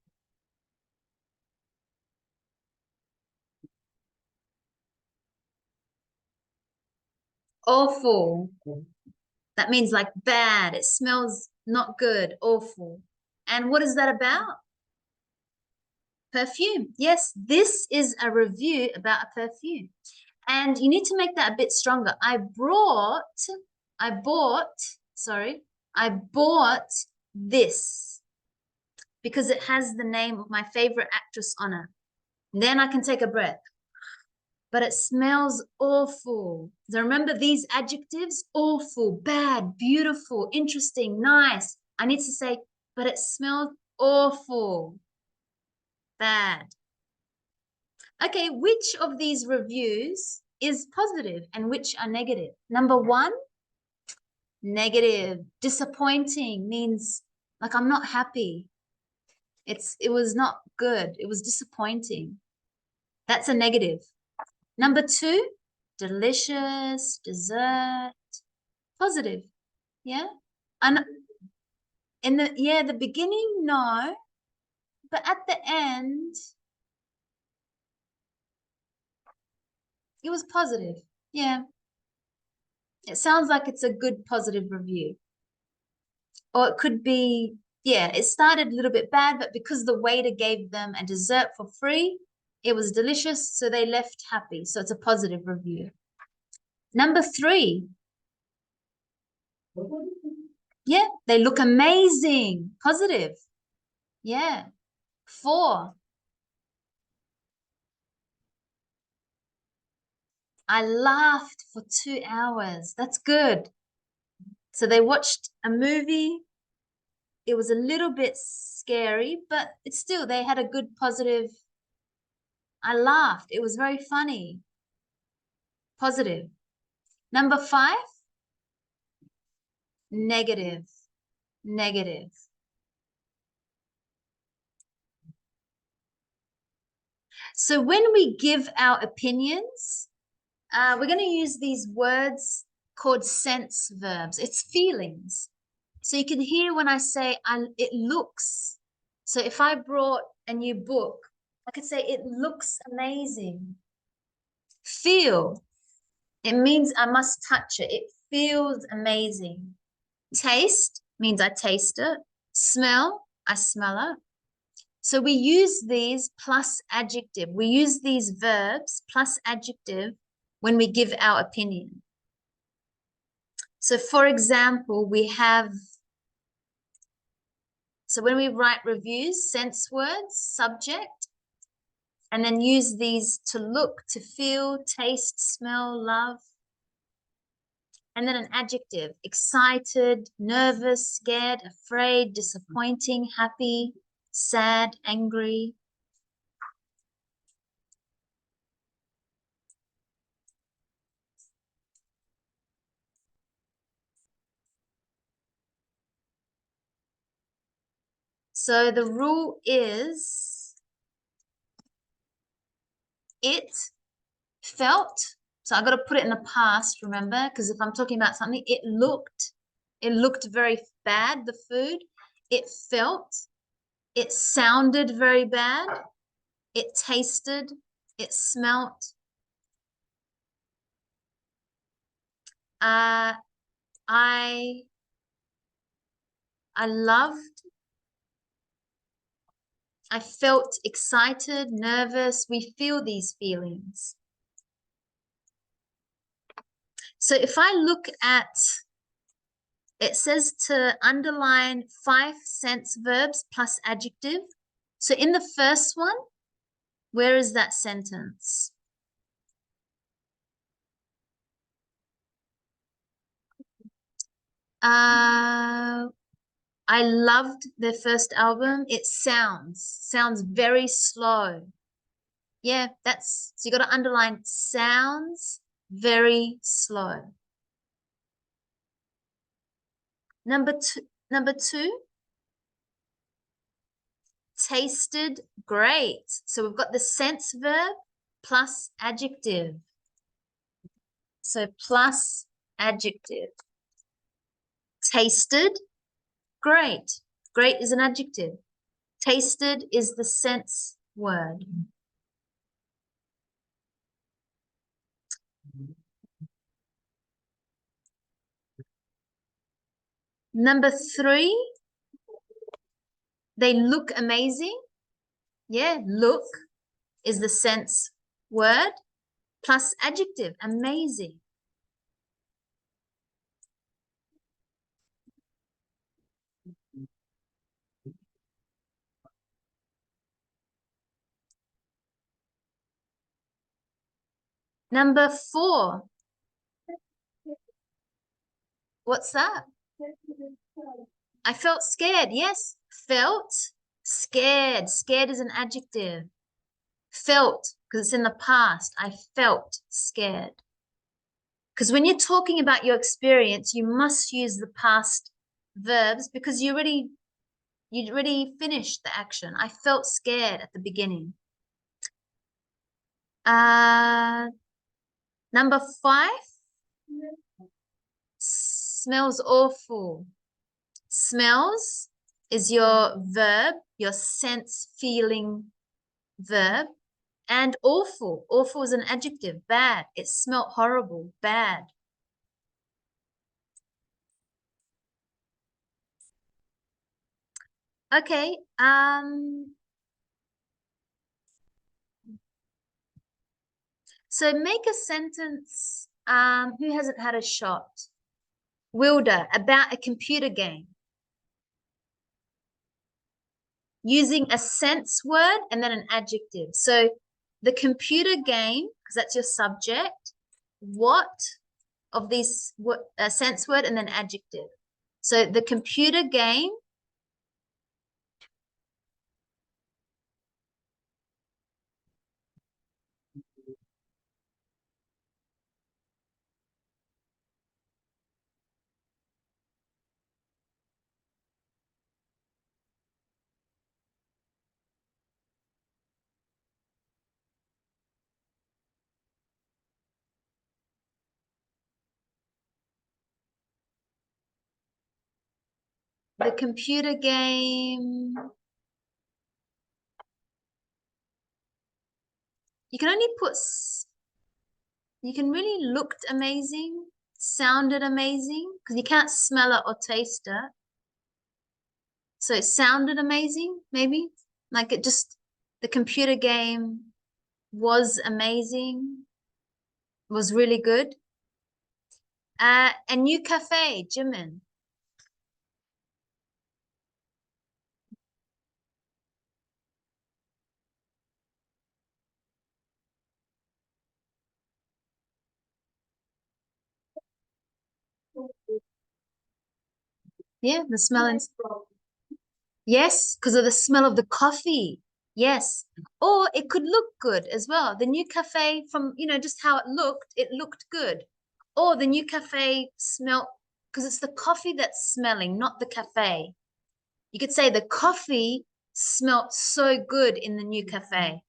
Awful. That means like bad. It smells not good, awful. And what is that about? Perfume. Yes, this is a review about a perfume. And you need to make that a bit stronger. I bought this because it has the name of my favorite actress on it. Then I can take a breath. But it smells awful. So remember these adjectives: awful, bad, beautiful, interesting, nice. I need to say, but it smells awful, bad. Okay, which of these reviews is positive and which are negative? Number one, negative, disappointing, means like I'm not happy. It was not good. It was disappointing. That's a negative. Number two, delicious, dessert, positive. Yeah. And in the beginning, no, but at the end, it was positive. Yeah. It sounds like it's a good positive review. Or it could be, yeah, it started a little bit bad, but because the waiter gave them a dessert for free, it was delicious, so they left happy. So it's a positive review. Number three, yeah, they look amazing, positive. Yeah. Four, I laughed for 2 hours. That's good. So they watched a movie. It was a little bit scary, but it's still, they had a good positive. I laughed. It was very funny. Positive. Number five, negative. Negative. So when we give our opinions, we're going to use these words called sense verbs. It's feelings. So you can hear when I say it looks. So if I brought a new book, I could say it looks amazing. Feel. It means I must touch it. It feels amazing. Taste means I taste it. Smell, I smell it. So we use these plus adjective. We use these verbs plus adjective when we give our opinion. So for example, so when we write reviews, sense words, subject, and then use these to look, to feel, taste, smell, love. And then an adjective: excited, nervous, scared, afraid, disappointing, happy, sad, angry. So the rule is it felt. So I got to put it in the past, remember? Because if I'm talking about something, it looked very bad, the food. It felt, it sounded very bad. It tasted, it smelt. I loved, I felt excited, nervous. We feel these feelings. So if I look at, it says to underline 5 sense verbs plus adjective. So in the first one, where is that sentence? I loved their first album. It sounds very slow. Yeah, so you got to underline sounds very slow. Number two, tasted great. So we've got the sense verb plus adjective. So plus adjective. Tasted great. Great is an adjective. Tasted is the sense word. Number 3, they look amazing. Yeah, look is the sense word plus adjective, amazing. Number 4. What's that? I felt scared. Yes, felt scared. Scared is an adjective. Felt, because it's in the past. I felt scared. Because when you're talking about your experience, you must use the past verbs because you already finished the action. I felt scared at the beginning. Number 5, smells awful. Smells is your verb, your sense feeling verb. And awful. Awful is an adjective. Bad. It smelled horrible. Bad. Okay. So make a sentence. Who hasn't had a shot? Wilder, about a computer game. Using a sense word and then an adjective. So the computer game, because that's your subject. What of these sense word and then adjective. So the computer game. The computer game. You can only put, you can really looked amazing, sounded amazing, because you can't smell it or taste it. So it sounded amazing, maybe. Like it just, the computer game was amazing, was really good. A new cafe, Jimin. Yeah, the smell and yes, because of the smell of the coffee. Yes. Or it could look good as well. The new cafe from, just how it looked good. Or the new cafe smelled, because it's the coffee that's smelling, not the cafe. You could say the coffee smelled so good in the new cafe.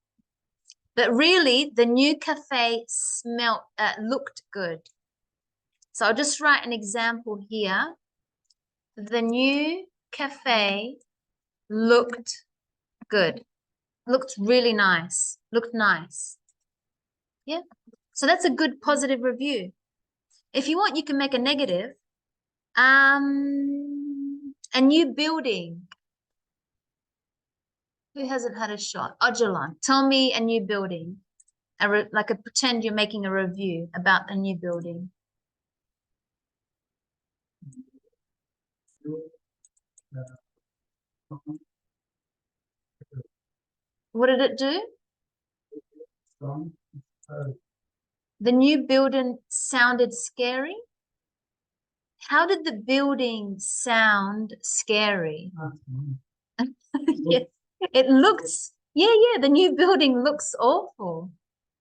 But really, the new cafe looked good. So I'll just write an example here. The new cafe looked good. Looked really nice. Looked nice. Yeah. So that's a good positive review. If you want, you can make a negative. A new building. Who hasn't had a shot? Ojalan, tell me a new building. Pretend you're making a review about a new building. What did it do? The new building sounded scary. How did the building sound scary? Yes, it looks, yeah, the new building looks awful.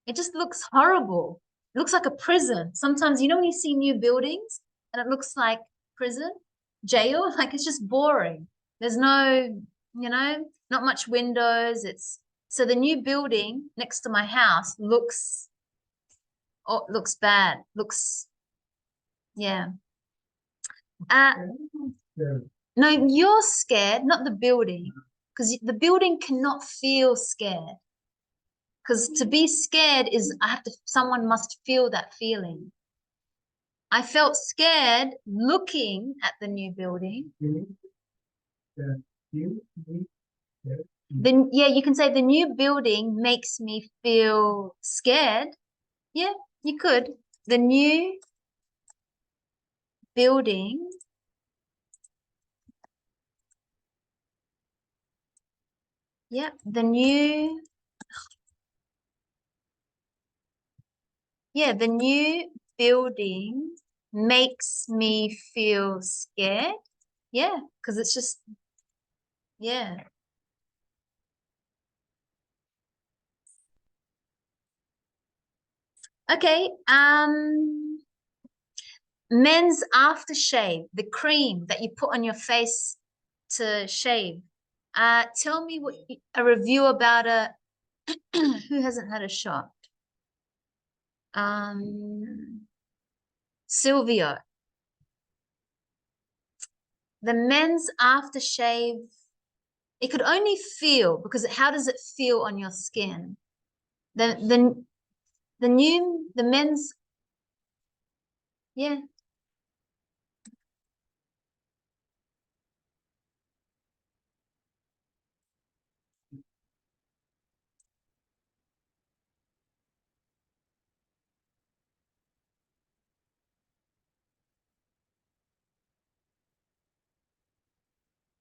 It just looks horrible. It looks like a prison. Sometimes, when you see new buildings and it looks like prison, jail, like it's just boring. There's no, not much windows. So the new building next to my house looks bad. Yeah. No, you're scared, not the building, because the building cannot feel scared. Because to be scared is someone must feel that feeling. I felt scared looking at the new building. Then yeah, you can say the new building makes me feel scared. Yeah, you could. The new building yeah, the new building makes me feel scared. Yeah, because it's just yeah. Okay, men's aftershave, the cream that you put on your face to shave. Tell me a review about who hasn't had a shot? Silvio. The men's aftershave, it could only feel, because how does it feel on your skin? The men's, yeah.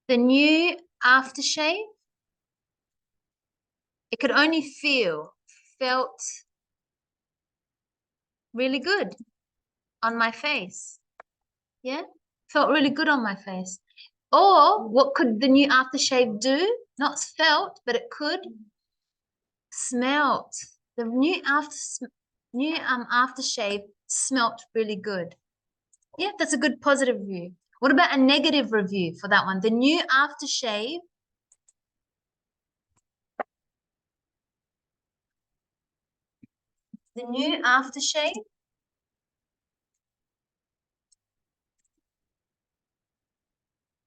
The new aftershave, it could only felt really good on my face. Yeah, felt really good on my face. Or what could the new aftershave do? Not felt, but it could smelt. The new aftershave smelt really good. Yeah, that's a good positive review. What about a negative review for that one? The new aftershave. The new aftershave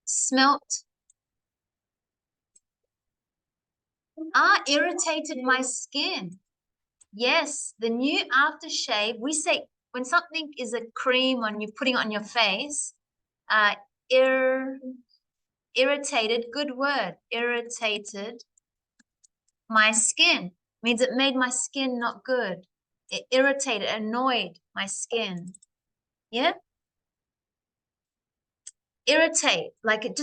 smelt. Irritated my skin. Yes, the new aftershave, we say when something is a cream and you're putting it on your face, irritated, good word, irritated my skin. Means it made my skin not good. It irritated, annoyed my skin. Yeah? Irritate, like it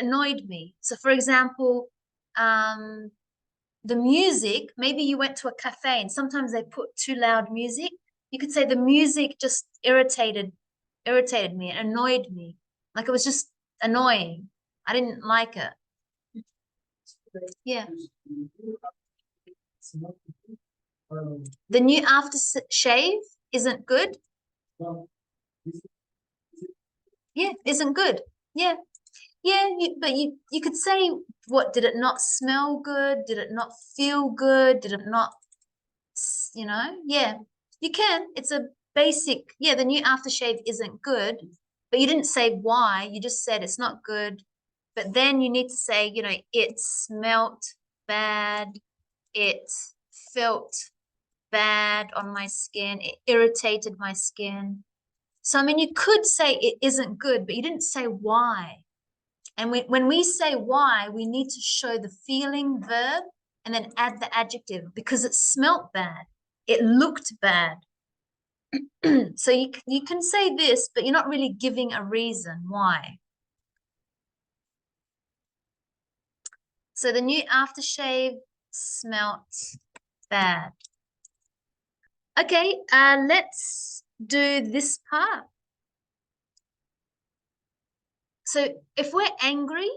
annoyed me. So for example, the music, maybe you went to a cafe and sometimes they put too loud music. You could say the music just irritated me, it annoyed me. Like it was just annoying. I didn't like it. Yeah. The new aftershave isn't good. Yeah, isn't good. Yeah. Yeah, but you could say, what, did it not smell good? Did it not feel good? Did it not, yeah, you can. It's a basic, yeah, the new aftershave isn't good, but you didn't say why. You just said it's not good. But then you need to say, it smelt bad. It felt bad on my skin. It irritated my skin. So, I mean, you could say it isn't good, but you didn't say why. And when we say why, we need to show the feeling verb and then add the adjective because it smelt bad. It looked bad. So you can say this, but you're not really giving a reason why. So the new aftershave smelt bad. Okay, let's do this part. So if we're angry,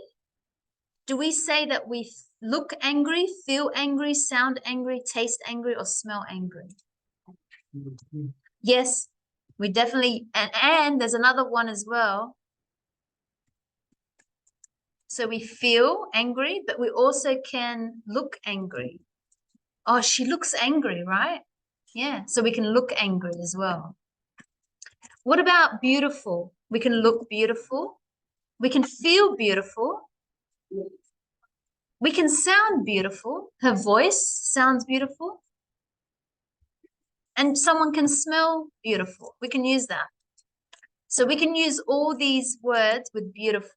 do we say that we look angry, feel angry, sound angry, taste angry, or smell angry? Yes, we definitely, and there's another one as well. So we feel angry, but we also can look angry. Oh, she looks angry, right? Yeah, so we can look angry as well. What about beautiful? We can look beautiful. We can feel beautiful. We can sound beautiful. Her voice sounds beautiful. And someone can smell beautiful. We can use that. So we can use all these words with beautiful.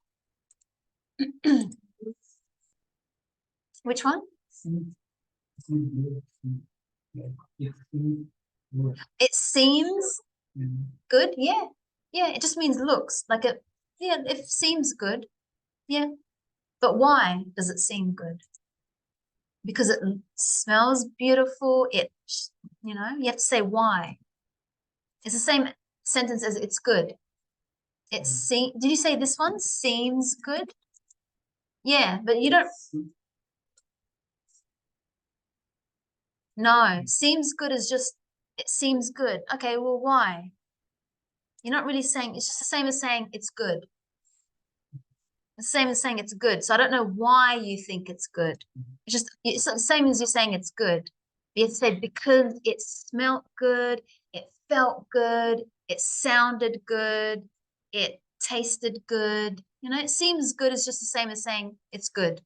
Which one? It seems good. Yeah. Yeah. It just means looks like it. Yeah. It seems good. Yeah. But why does it seem good? Because it smells beautiful. You have to say why. It's the same sentence as it's good. Did you say this one seems good? Yeah, but you don't. No, seems good is just, it seems good. Okay, well, why? You're not really saying, it's just the same as saying it's good. The same as saying it's good. So I don't know why you think it's good. It's the same as you're saying it's good. You have to say because it smelled good, it felt good, it sounded good, it tasted good. It seems good is just the same as saying it's good.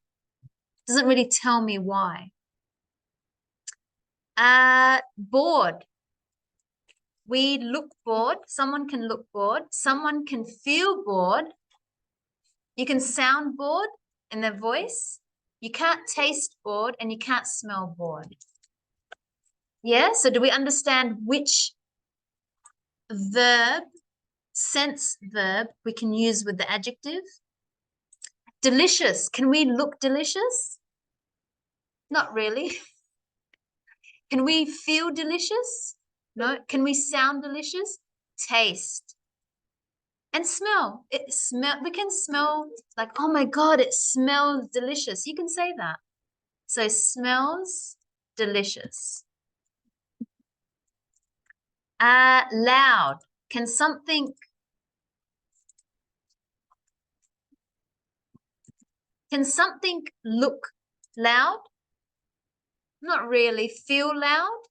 Doesn't really tell me why. Bored. We look bored. Someone can look bored. Someone can feel bored. You can sound bored in their voice. You can't taste bored and you can't smell bored. Yeah, so do we understand which verb, sense verb, we can use with the adjective? Delicious. Can we look delicious? Not really. Can we feel delicious? No. Can we sound delicious? Taste. And smell. We can smell like, oh my God, it smells delicious. You can say that. So smells delicious. Loud. Can something look loud? Not really. Feel loud?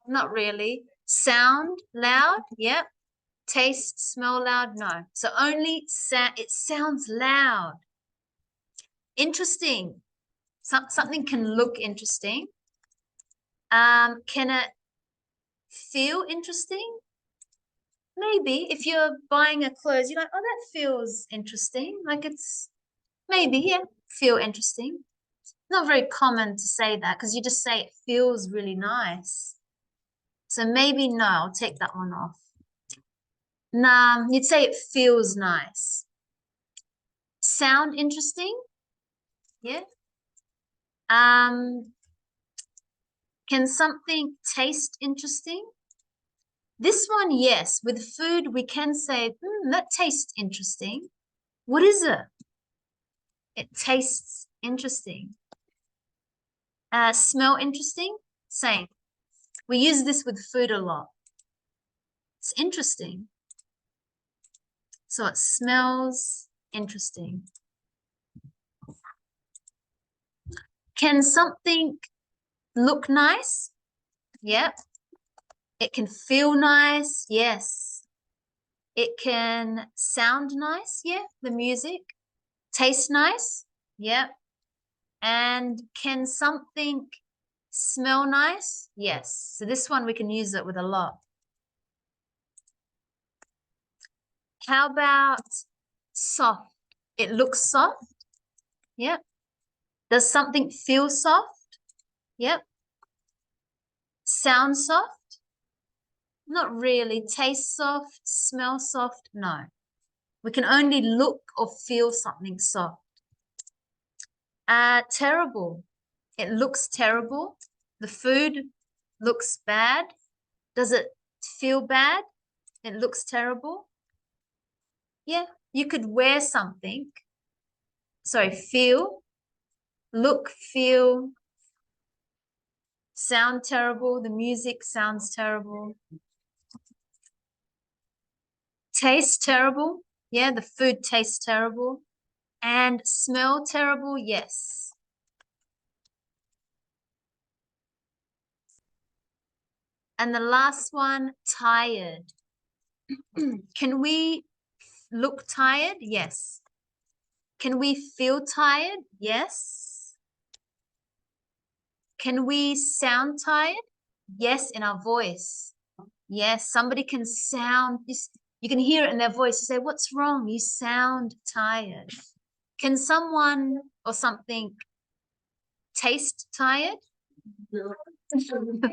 Not really. Sound loud? Yep. Taste, smell loud? No. So only it sounds loud. Interesting. Something can look interesting. Can it feel interesting? Maybe if you're buying a clothes, you're like, oh, that feels interesting. Like it's maybe, yeah, feel interesting. Not very common to say that because you just say it feels really nice. So maybe no, I'll take that one off. Nah, you'd say it feels nice. Sound interesting? Yeah. Can something taste interesting? This one, yes. With food, we can say, that tastes interesting. What is it? It tastes interesting. Smell interesting? Same. We use this with food a lot. It's interesting. So it smells interesting. Can something look nice? Yep. It can feel nice. Yes. It can sound nice. Yeah. The music. Taste nice. Yep. And can something smell nice? Yes. So this one we can use it with a lot. How about soft? It looks soft. Yep. Does something feel soft? Yep. Sound soft? Not really. Taste soft? Smell soft? No. We can only look or feel something soft. Terrible. It looks terrible. The food looks bad. Does it feel bad? It looks terrible. Yeah, you could wear something. Sorry, feel, look, feel, sound terrible. The music sounds terrible. Taste terrible. Yeah, the food tastes terrible. And smell terrible. Yes. And the last one, tired. Can we look tired? Yes. Can we feel tired? Yes. Can we sound tired? Yes, in our voice. Yes, somebody can sound, you can hear it in their voice. You say, what's wrong? You sound tired. Can someone or something taste tired?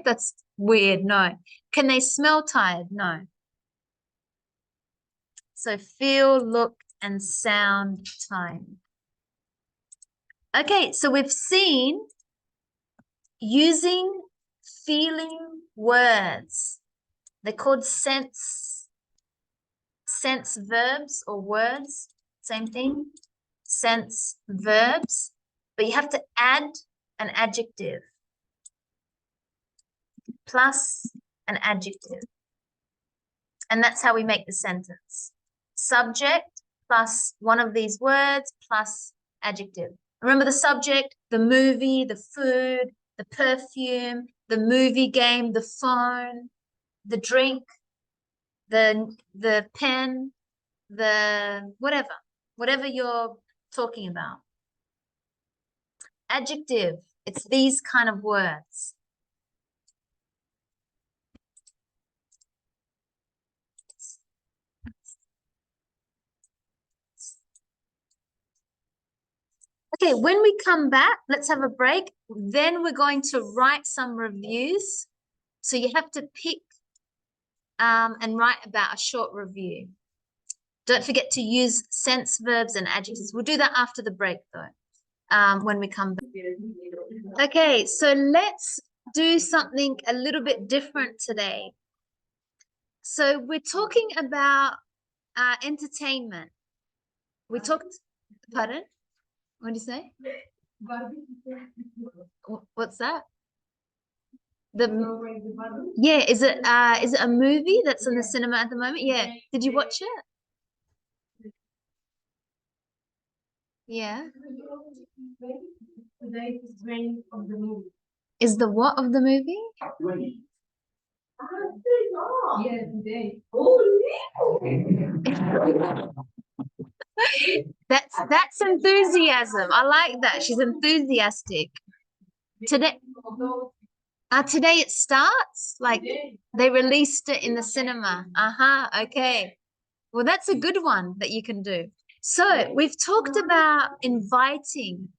That's weird. No. Can they smell tired? No. So feel, look, and sound tired. Okay, so we've seen using feeling words. They're called sense verbs or words. Same thing. Sense verbs. But you have to add an adjective plus an adjective. And that's how we make the sentence. Subject plus one of these words plus adjective. Remember the subject, the movie, the food, the perfume, the movie game, the phone, the drink, the pen, the whatever you're talking about. Adjective, it's these kind of words. Okay, when we come back, let's have a break. Then we're going to write some reviews. So you have to pick and write about a short review. Don't forget to use sense verbs and adjectives. We'll do that after the break though, when we come back. Okay, so let's do something a little bit different today. So we're talking about entertainment. We talked, pardon? What did you say? What's that? Yeah, is it a movie that's in the cinema at the moment? Yeah. Did you watch it? Yeah. Today is rain of the movie. Is the what of the movie? Yeah, today. Oh, That's enthusiasm. I like that. She's enthusiastic. Today it starts like they released it in the cinema. Okay. Well, that's a good one that you can do. So we've talked about inviting.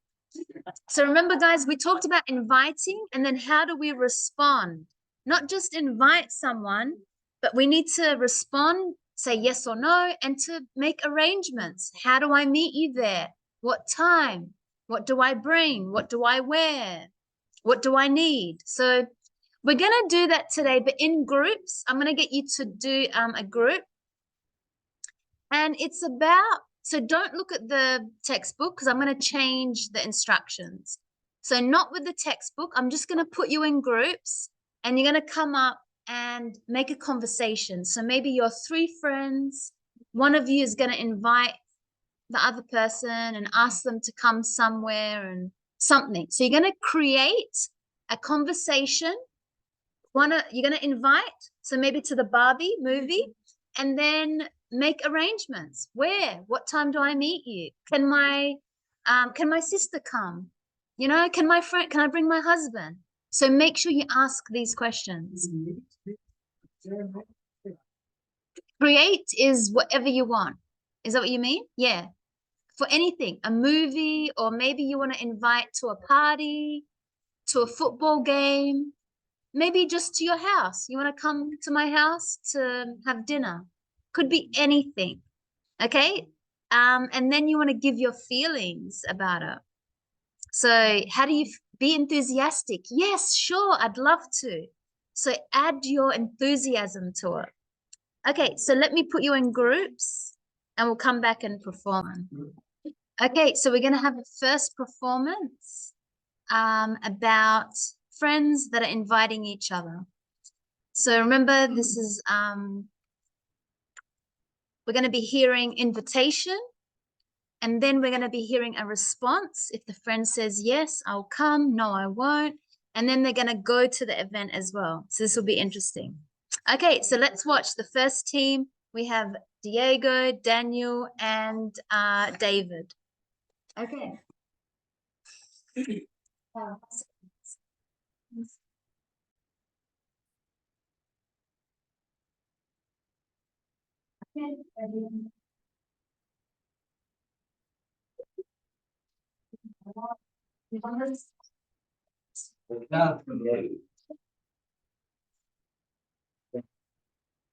So remember, guys, we talked about inviting and then how do we respond? Not just invite someone, but we need to respond, say yes or no, and to make arrangements. How do I meet you there? What time? What do I bring? What do I wear? What do I need? So we're going to do that today, but in groups. I'm going to get you to do a group. And it's about, so don't look at the textbook because I'm going to change the instructions. So not with the textbook. I'm just going to put you in groups and you're going to come up and make a conversation. So maybe you're 3 friends. One of you is going to invite the other person and ask them to come somewhere and something. So you're going to create a conversation. You're going to invite, so maybe to the Barbie movie, and then make arrangements. Where? What time do I meet you? Can my sister come? You know, can I bring my husband? So make sure you ask these questions. Create is whatever you want. Is that what you mean? Yeah. For anything, a movie, or maybe you want to invite to a party, to a football game, maybe just to your house. You want to come to my house to have dinner. Could be anything. Okay. And then you want to give your feelings about it. So how do you be enthusiastic? Yes, sure, I'd love to. So add your enthusiasm to it. Okay, so let me put you in groups and we'll come back and perform. Okay, so we're going to have a first performance about friends that are inviting each other. So remember, this is, we're going to be hearing invitation, and then we're going to be hearing a response. If the friend says, yes, I'll come, no, I won't. And then they're going to go to the event as well. So this will be interesting. Okay, so let's watch the first team We have Diego, Daniel, and David. Okay.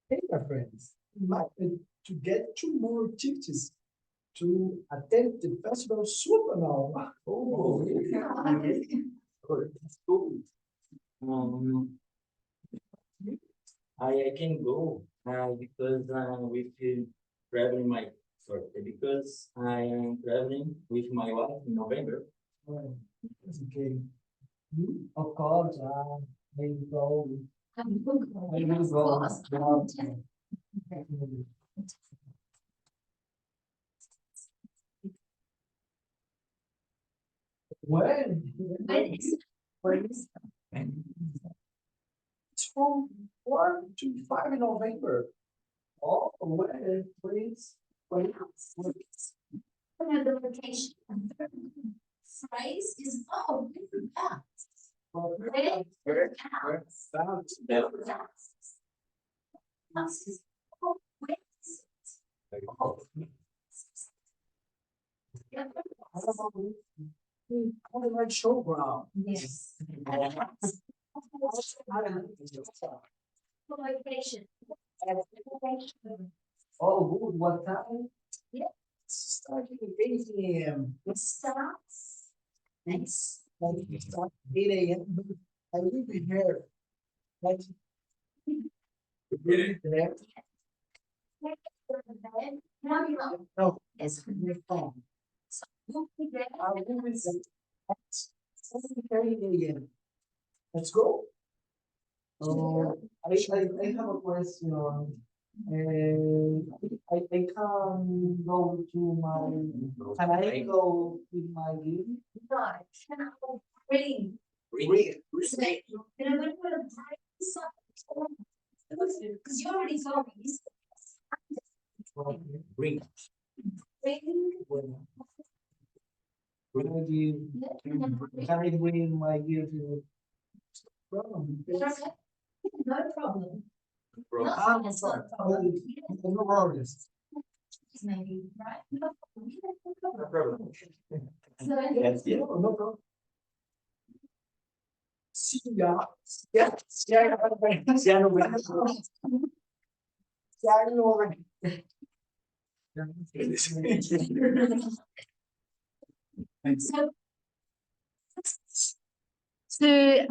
Hey, my friends, invited to get 2 more tickets to attend the festival Supernova. Oh, That's cool. Um, I can go because with traveling my sorry because I am traveling with my wife in November. it's okay. Of course, I will go. I will go. When? When? It's from 4 to 5 in November. Oh, when, please? When? Another vacation. Phrase is different paths. On the right showground. Yes. Location. Oh, good, what time? Yeah. Starting at 8 a.m. It starts. It's like it starts 8 a.m. I will be here. Like. Really there? No, It's we're fine. you'll be there. I will be there at 7:30 a.m. Let's go. I have a question. I can go to my, can I go with my gift? No, cannot bring. Read. Say, then I'm gonna put a break. Because you already told me. Bring. Bring. When I give, can I bring my gift? No problem. I'm That's sorry. not a problem. No worries. Maybe, right? No problem. No problem. So, Yes, yeah. No problem. See ya. Yeah. Yeah. so To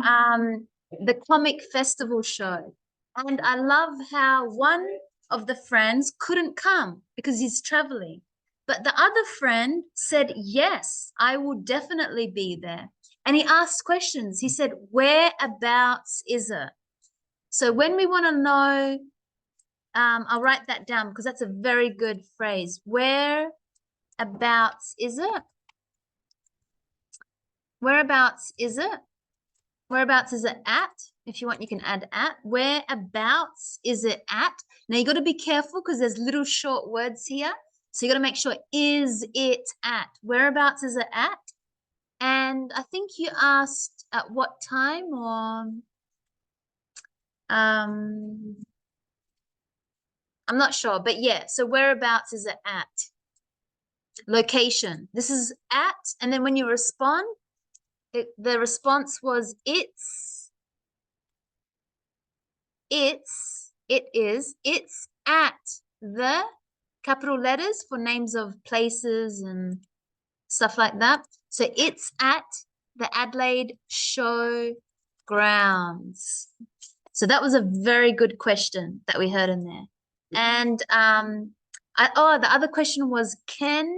the comic festival show. And I love how one of the friends couldn't come because he's traveling. But the other friend said, yes, I will definitely be there. And he asked questions. He said, whereabouts is it? So when we want to know, I'll write that down because that's a very good phrase. Whereabouts is it? Whereabouts is it? Whereabouts is it at? If you want, you can add at. Whereabouts is it at? Now you got to be careful because there's little short words here. So you got to make sure, is it at? Whereabouts is it at? And I think you asked at what time or I'm not sure, but yeah, so whereabouts is it at? Location. This is at, and then when you respond, the response was it's at the capital letters for names of places and stuff like that. So it's at the Adelaide show grounds. So that was a very good question that we heard in there. And the other question was, can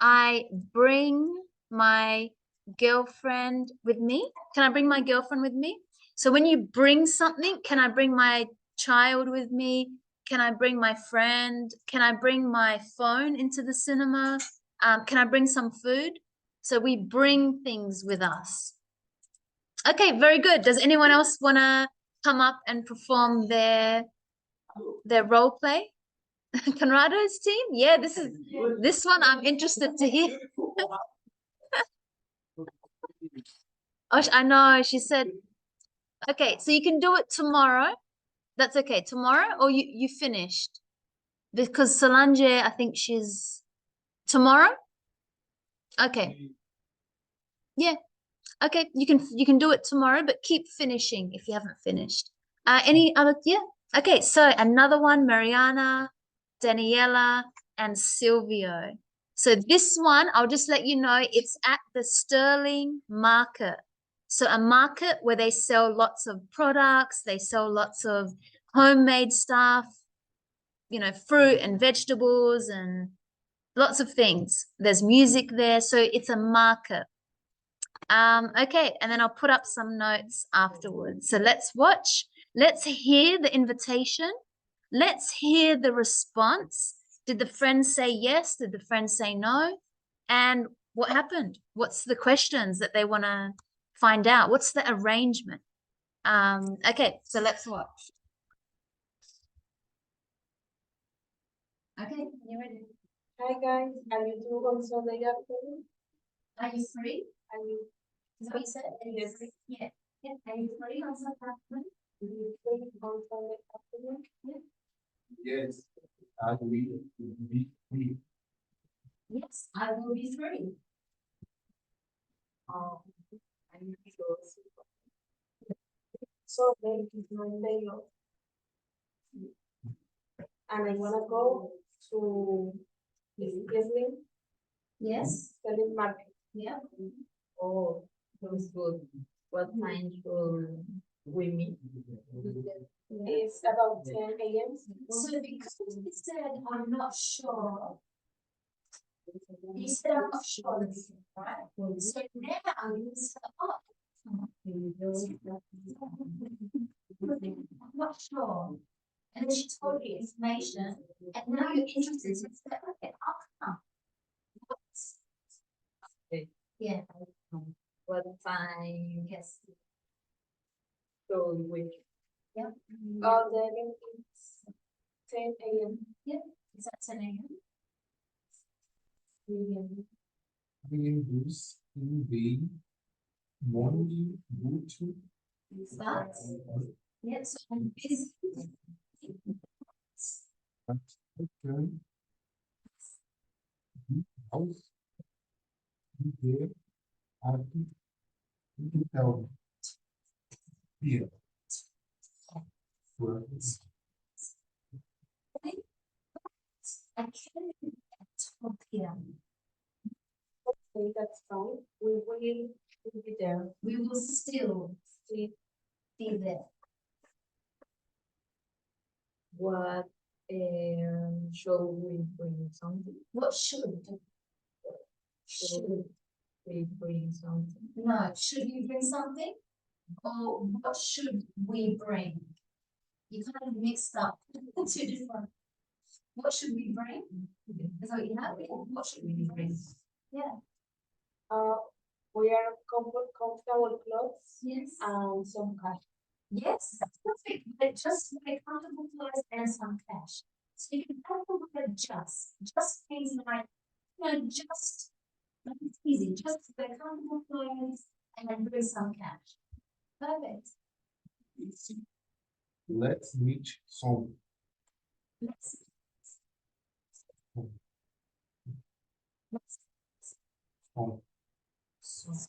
I bring my girlfriend with me? Can I bring my girlfriend with me? So when you bring something, can I bring my child with me? Can I bring my friend? Can I bring my phone into the cinema? Can I bring some food? So we bring things with us. Okay, very good. Does anyone else want to come up and perform their role play? Conrado's team? Yeah, this one I'm interested to hear. Oh, I know. She said, okay, so you can do it tomorrow. That's okay. Tomorrow, or you finished? Because Solange, I think she's tomorrow. Okay. Yeah. Okay. You can do it tomorrow, but keep finishing if you haven't finished. Any other? Yeah. Okay. So another one, Mariana, Daniela, and Silvio. So this one, I'll just let you know, it's at the Sterling Market. So a market where they sell lots of products, they sell lots of homemade stuff, you know, fruit and vegetables and lots of things. There's music there, so it's a market. Okay, and then I'll put up some notes afterwards. So let's watch. Let's hear the invitation. Let's hear the response. Did the friend say yes? Did the friend say no? And what happened? What's the questions that they want to find out? What's the arrangement? Okay, so let's watch. Okay, you ready? Hi guys, are you two on Sunday afternoon? Are you free? Are you Is that what you said? Are you free? Yeah. Yeah. Are you free on Sunday afternoon? free on Sunday afternoon? Yes, I will be free. Yes, I will be free. I need to go. Sunday is my day off. And I wanna go to ESL Yes. Selling Market. Yeah. Oh, that's good. What time should we meet? It's about 10 a.m. So because he said I'm not sure, he said I'm not sure, right? So now you said, oh, I'm not sure. And then she told you information, and now you're interested. So it's like, okay, I'll come. Okay. Yeah. What time? Yes. So we. Yeah. Then it's 10 a.m. Yeah. Is that 10 a.m.? Bem-vindos em bem, morning, muito, But yes, I'm busy. okay, aus, viver, arte, então, here, words, I can't at 12 p.m. Okay, that's fine. We'll be there. We will still be there. What shall we bring something? What should We bring something? no? Should you bring something, or what should we bring? You kind of mixed up two different. What should we bring? Is that what you have? What should we bring? Yeah. Wear comfortable clothes Yes. and some cash. Yes, that's perfect. But just wear comfortable clothes and some cash. So you can probably wear just things like, you know, just like it's easy. Just wear comfortable clothes and then bring some cash. Perfect. let's meet soon. Let's Soon.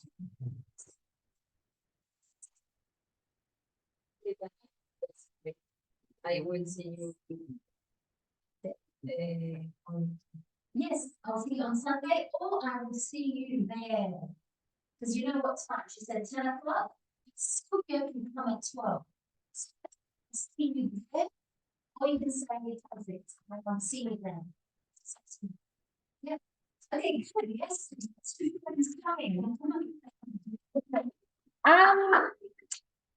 I will see you on. yes, I'll see you on Sunday, or I will see you there. Because you know what time? She said 10 o'clock. Scorpio can come at 12. So I'll see you there, or you can say perfect. I'll see you then. Yeah. Okay, good. Yes, students coming.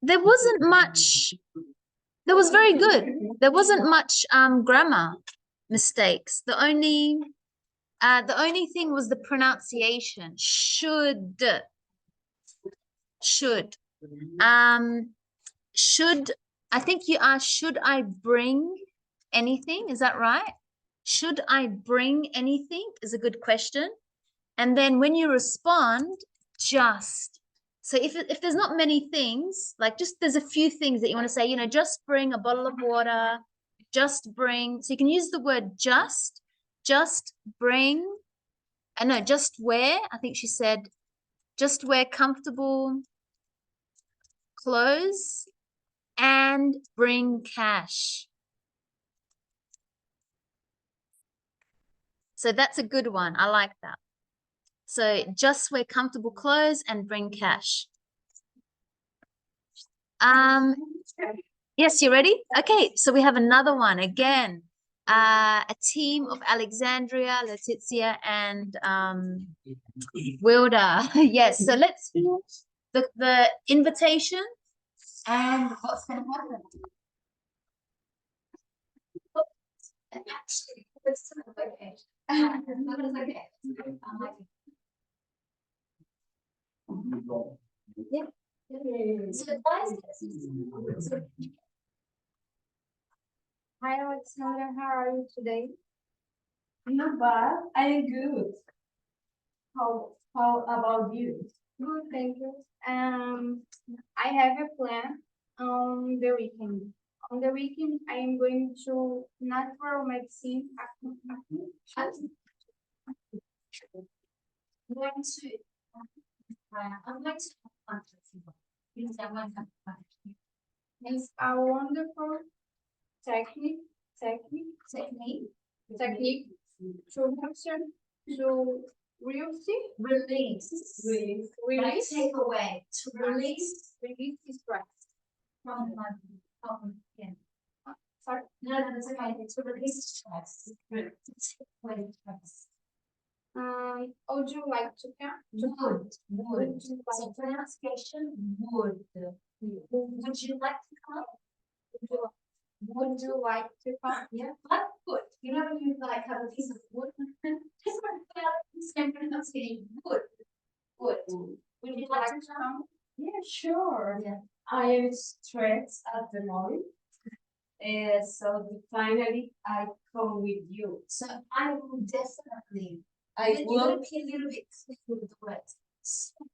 There wasn't much. That was very good. There wasn't much grammar mistakes. The only thing was the pronunciation. Should. Should, I think you asked, should I bring anything? Is that right? should I bring anything is a good question. And then when you respond, just. So if there's not many things, like just there's a few things that you want to say, you know, just bring a bottle of water, just bring. So you can use the word just bring. I know, just wear. I think she said, just wear comfortable clothes and bring cash. So that's a good one. I like that. So just wear comfortable clothes and bring cash. Yes, you ready? Okay, so we have another one again. A team of Alexandria, Letizia, and Wilda. Yes, so let's finish the invitation and what's going to happen. Actually, it's okay. Okay. Yeah. So hi, Alexandra. How are you today? Not bad. I am good. How about you? Good, thank you. I have a plan on the weekend. On the weekend, I am going to natural medicine. I'm going to. I'm going to. It's a wonderful technique to function to release take away to release stress from yeah. Sorry, no, that's okay. To release stress, to take away stress. Would you like to come? Would. So pronunciation would. Would you like to come? Would you like to come? Yeah, but would. You know, when you like have a piece of wood, different same pronunciation. Would. Would you like to come? Yeah, sure. Yeah. I am stressed at the moment. So finally I come with you. So I will definitely. I You gotta will. be a little bit clear with the words. So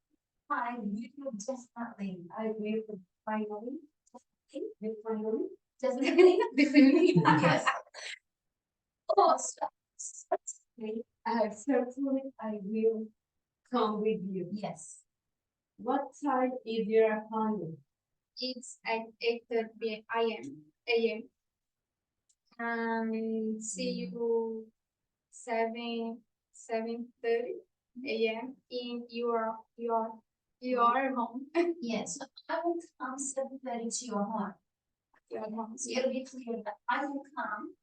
I will definitely. I will finally. Finally. Definitely. Definitely. Yes. Awesome. Certainly I will come with you. Yes. What time is your appointment? It's at 8:30 a.m. See you 7:30 a.m. in your home. Yes, I will come 7:30 to your home. Your home. So it'll be clear that I will come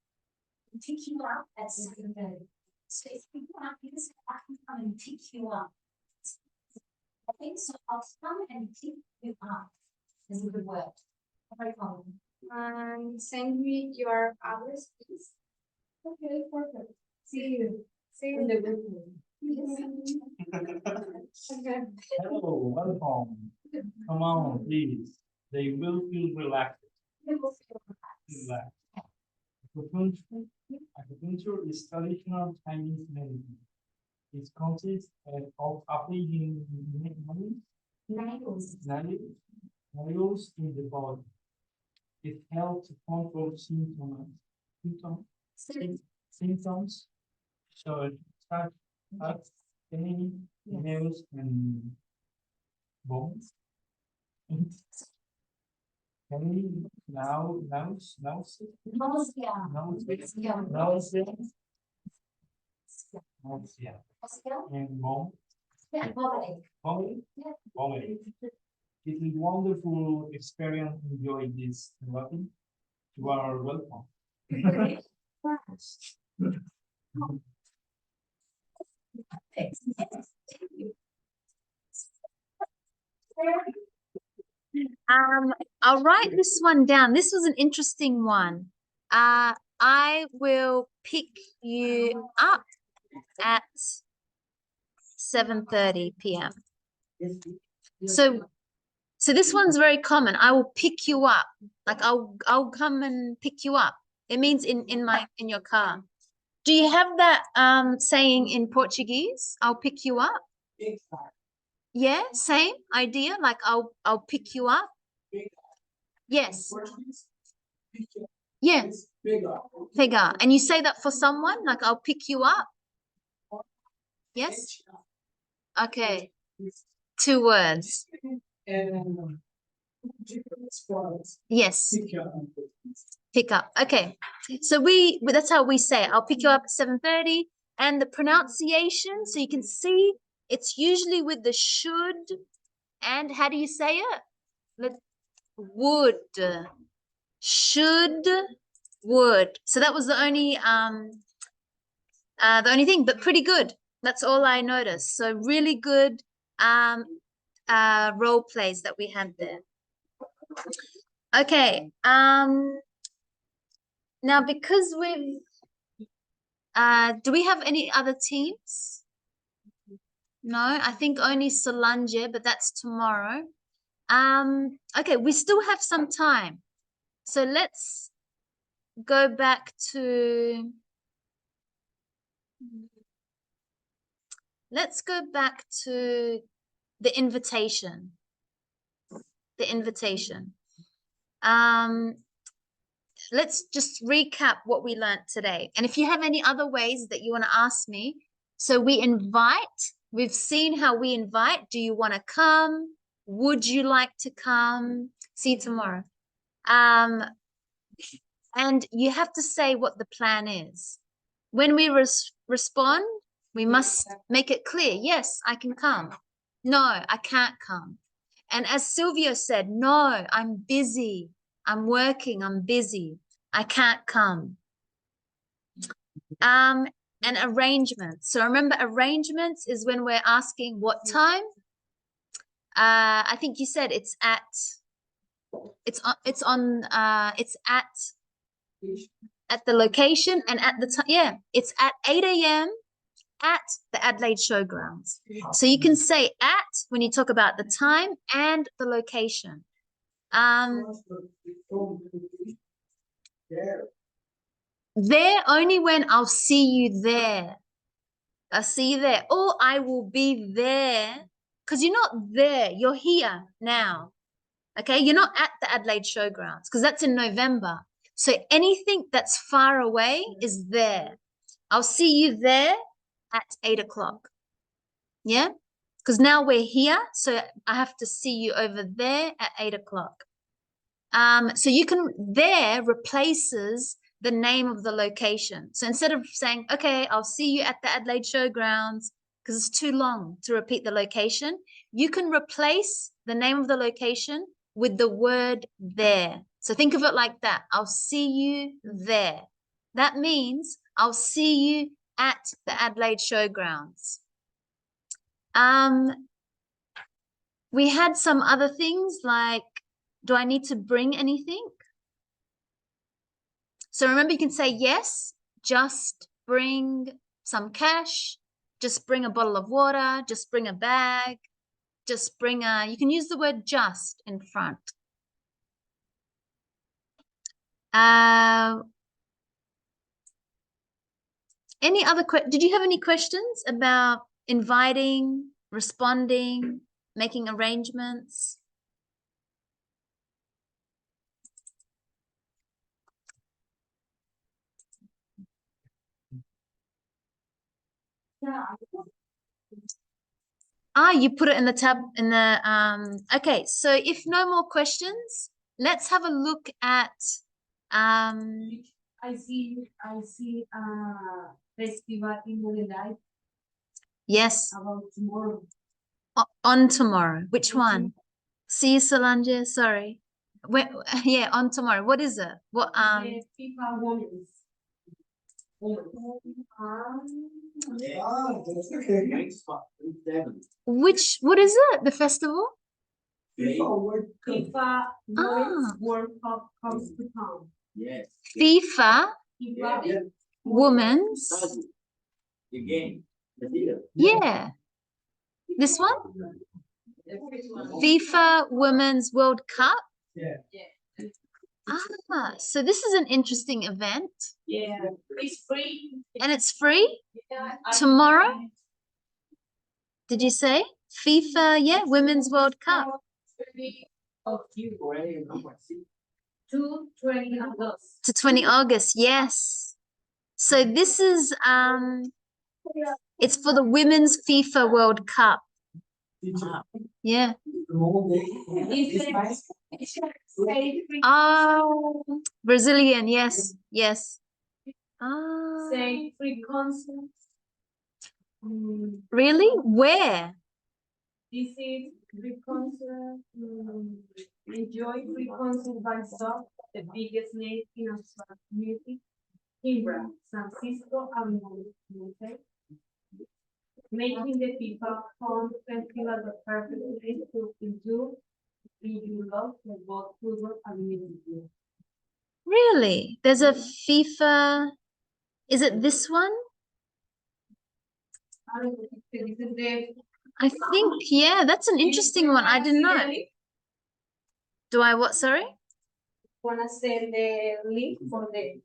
and pick you up at 7:30. So if you want, you can say I can come and pick you up. Okay, so I'll come and pick you up. Is a good word. No problem. Send me your address, please. Okay, perfect. See you See in the you. room. Okay. Hello, welcome. Come on, please. They will feel relaxed. Relaxed. Acupuncture is traditional Chinese medicine. It consists of applying nails in the body. It helps to control symptoms, so touch, pain, nails, and bones. Can we now, and bone, vomiting. It is wonderful experience. Enjoy this therapy. You are welcome. I'll write this one down. This was an interesting one. I will pick you up at 7:30 p.m. So this one's very common. I will pick you up. Like I'll come and pick you up. It means in your car. Do you have that saying in Portuguese? I'll pick you up. Yeah, same idea. Like I'll pick you up. Yes. Yes. Pegar. And you say that for someone, like I'll pick you up. Yes. Okay. 2 words. Yes. Pick up. Okay. So that's how we say it. I'll pick you up at 7:30. And the pronunciation, so you can see it's usually with the should. And how do you say it? Would. Should, would. So that was the only thing, but pretty good. That's all I noticed. So really good role plays that we had there. Okay. Now because we've do we have any other teams? No, I think only Solange, but that's tomorrow. Okay, we still have some time. So let's go back to the invitation. Let's just recap what we learned today. And if you have any other ways that you want to ask me, so we invite, we've seen how we invite. Do you want to come? Would you like to come? See you tomorrow. And you have to say what the plan is. When we respond, we must make it clear. Yes, I can come. No, I can't come. And as Silvio said, no, I'm busy. I'm working. I'm busy. I can't come. And arrangements. So remember, arrangements is when we're asking what time. I think you said it's at the location and at the time. Yeah, it's at 8 a.m. at the Adelaide Showgrounds. So you can say at when you talk about the time and the location. There only when I'll see you there. I'll see you there. Or I will be there. Because you're not there. You're here now. Okay? You're not at the Adelaide Showgrounds because that's in November. So anything that's far away is there. I'll see you there at 8 o'clock. Yeah? Because now we're here. So I have to see you over there at 8 o'clock. So you can, there replaces the name of the location. So instead of saying, okay, I'll see you at the Adelaide Showgrounds, because it's too long to repeat the location, you can replace the name of the location with the word there. So think of it like that. I'll see you there. That means I'll see you at the Adelaide Showgrounds. We had some other things like, do I need to bring anything? So remember, you can say yes, just bring some cash, just bring a bottle of water, just bring a bag, just bring you can use the word just in front. Any other did you have any questions about inviting, responding, making arrangements? You put it in the tab in the okay, so if no more questions, let's have a look at I see festival in the light yes, about tomorrow. on tomorrow. Which one? See you, Solange. Sorry. Yeah, on tomorrow. What is it? What FIFA Women's. What is it? The festival? FIFA Women's World Cup comes to town. Yes. FIFA FIFA Women's. The game. Yeah. This one? FIFA Women's World Cup. Yeah. Ah, so this is an interesting event, Yeah, it's free. and it's free Yeah, tomorrow. Did you say FIFA? Yeah, Women's World Cup. Of you. 2/20 August. To 20 August, yes. So this is it's for the Women's FIFA World Cup. Yeah. Oh, Brazilian, yes, yes. Ah, Say free concert. really? Where? This is free concert. Enjoy free concert by Soft, the biggest name in Australian music. Kimbra, San Francisco, and Monterrey. Making the FIFA Fun Festival the perfect place to enjoy your love for both football and music. Really? There's a FIFA. Is it this one? This is the I think, yeah, that's an interesting one. I didn't know. Do I what? Sorry? Wanna send the link for the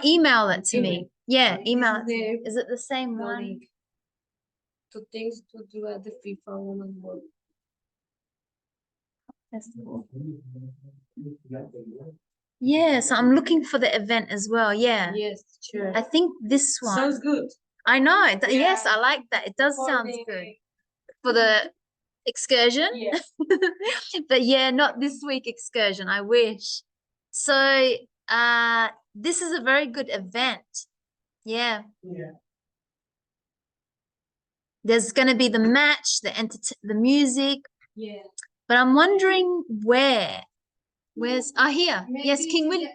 Email it to me. Yeah, This email is it to me. the- Is it the same the one? link to things to do at the FIFA Women's World. Festival. Yeah, so I'm looking for the event as well. Yeah. Yes, sure. I think this one. Sounds good. I know. Yes, Yeah. I like that. It does For sound the- good. For the excursion? Yes. But yeah, not this week excursion. I wish. So this is a very good event. Yeah. Yeah. There's gonna be the match, the music, Yeah. but I'm wondering where. Where's here? Yes, Maybe King William.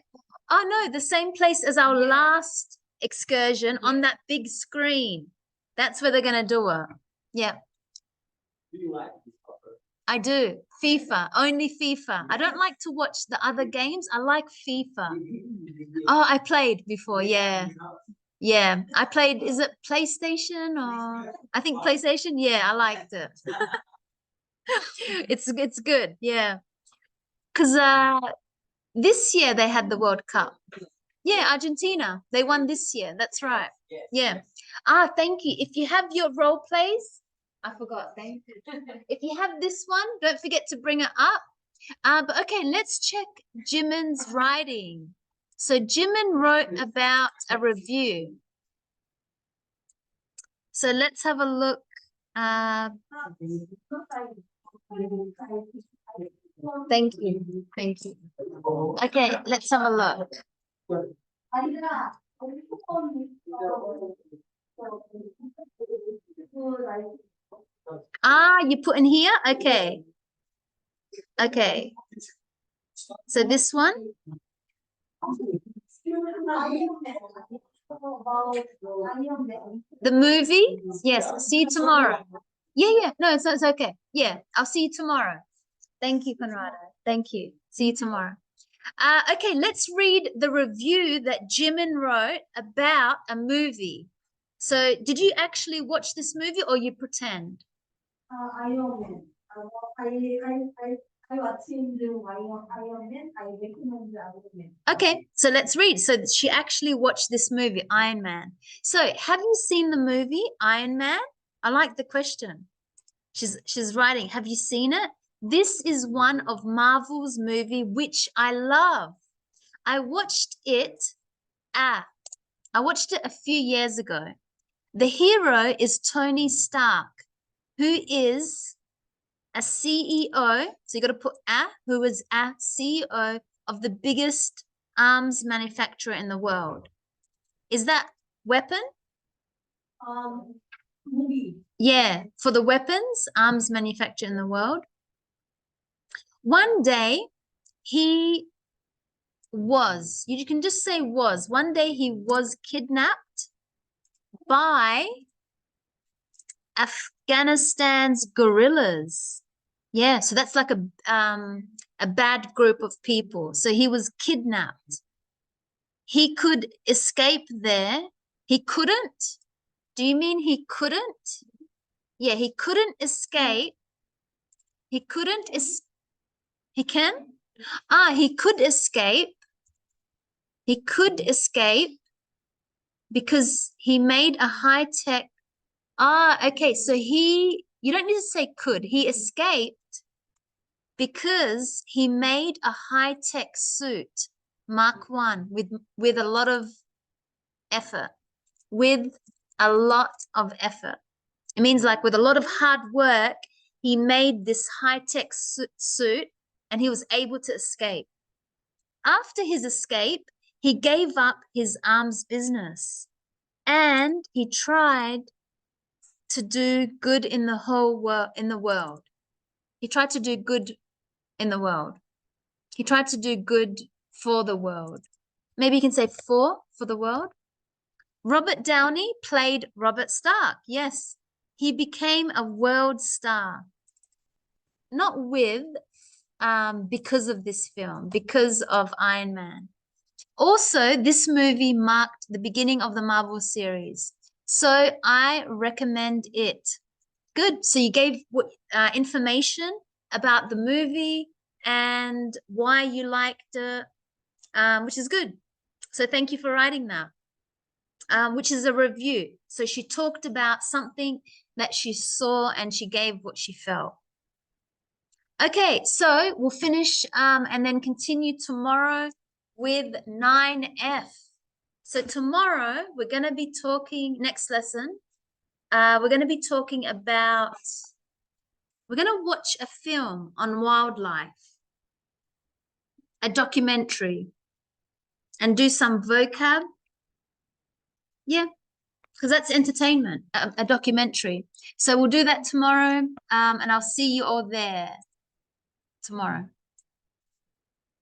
Oh no, the same place as our Yeah. last excursion on that big screen. That's where they're gonna do it. Yeah, Do you like this offer? I do. FIFA, only FIFA. I don't like to watch the other games. I like FIFA. Oh, I played before. Yeah. Yeah, I played. Is it PlayStation or I think PlayStation? Yeah, I liked it. It's good. Yeah, because this year they had the World Cup. Yeah, Argentina. They won this year. That's right. Yes, Yeah. yes. Thank you. If you have your role plays, I forgot. Thank you. If you have this one, don't forget to bring it up. But okay, let's check Jimin's writing. So Jimin wrote about a review. So let's have a look. Thank you. Thank you. Okay, let's have a look. You put in here? Okay. Okay. So this one? The movie? Yes. See you tomorrow. Yeah. No, it's okay. Yeah, I'll see you tomorrow. Thank you, Conrado. Thank you. See you tomorrow. Okay, let's read the review that Jimin wrote about a movie. So, did you actually watch this movie or you pretend? Iron Man. I watching the Iron Man. I recommend the Iron Man. Okay, so let's read. So she actually watched this movie, Iron Man. So have you seen the movie Iron Man? I like the question. She's writing, have you seen it? This is one of Marvel's movie which I love. I watched it a few years ago. The hero is Tony Stark, who is a CEO. So you got to put who is a CEO of the biggest arms manufacturer in the world. Is that weapon? Movie. Yeah, for the weapons, arms manufacturer in the world. One day he was, you can just say was, one day he was kidnapped by Afghanistan's guerrillas. Yeah, so that's like a bad group of people. So he was kidnapped. He could escape there. He couldn't. Do you mean he couldn't? Yeah, he couldn't escape. He couldn't he can? He could escape. He could escape because he made a high-tech. Okay. So you don't need to say could. He escaped because he made a high-tech suit, Mark 1, with a lot of effort. With a lot of effort. It means like with a lot of hard work, he made this high-tech suit and he was able to escape. After his escape, he gave up his arms business and he tried to do good in the whole world. He tried to do good in the world. He tried to do good for the world. Maybe you can say for the world. Robert Downey played Robert Stark. Yes, he became a world star. Not because of this film, because of Iron Man. Also, this movie marked the beginning of the Marvel series. So I recommend it. Good. So you gave information about the movie and why you liked it, which is good. So thank you for writing that. Which is a review. So she talked about something that she saw and she gave what she felt. Okay, so we'll finish and then continue tomorrow with 9F. So tomorrow we're going to be talking, next lesson, we're going to be talking about, we're going to watch a film on wildlife, a documentary, and do some vocab. Yeah, because that's entertainment, a documentary. So we'll do that tomorrow, and I'll see you all there tomorrow.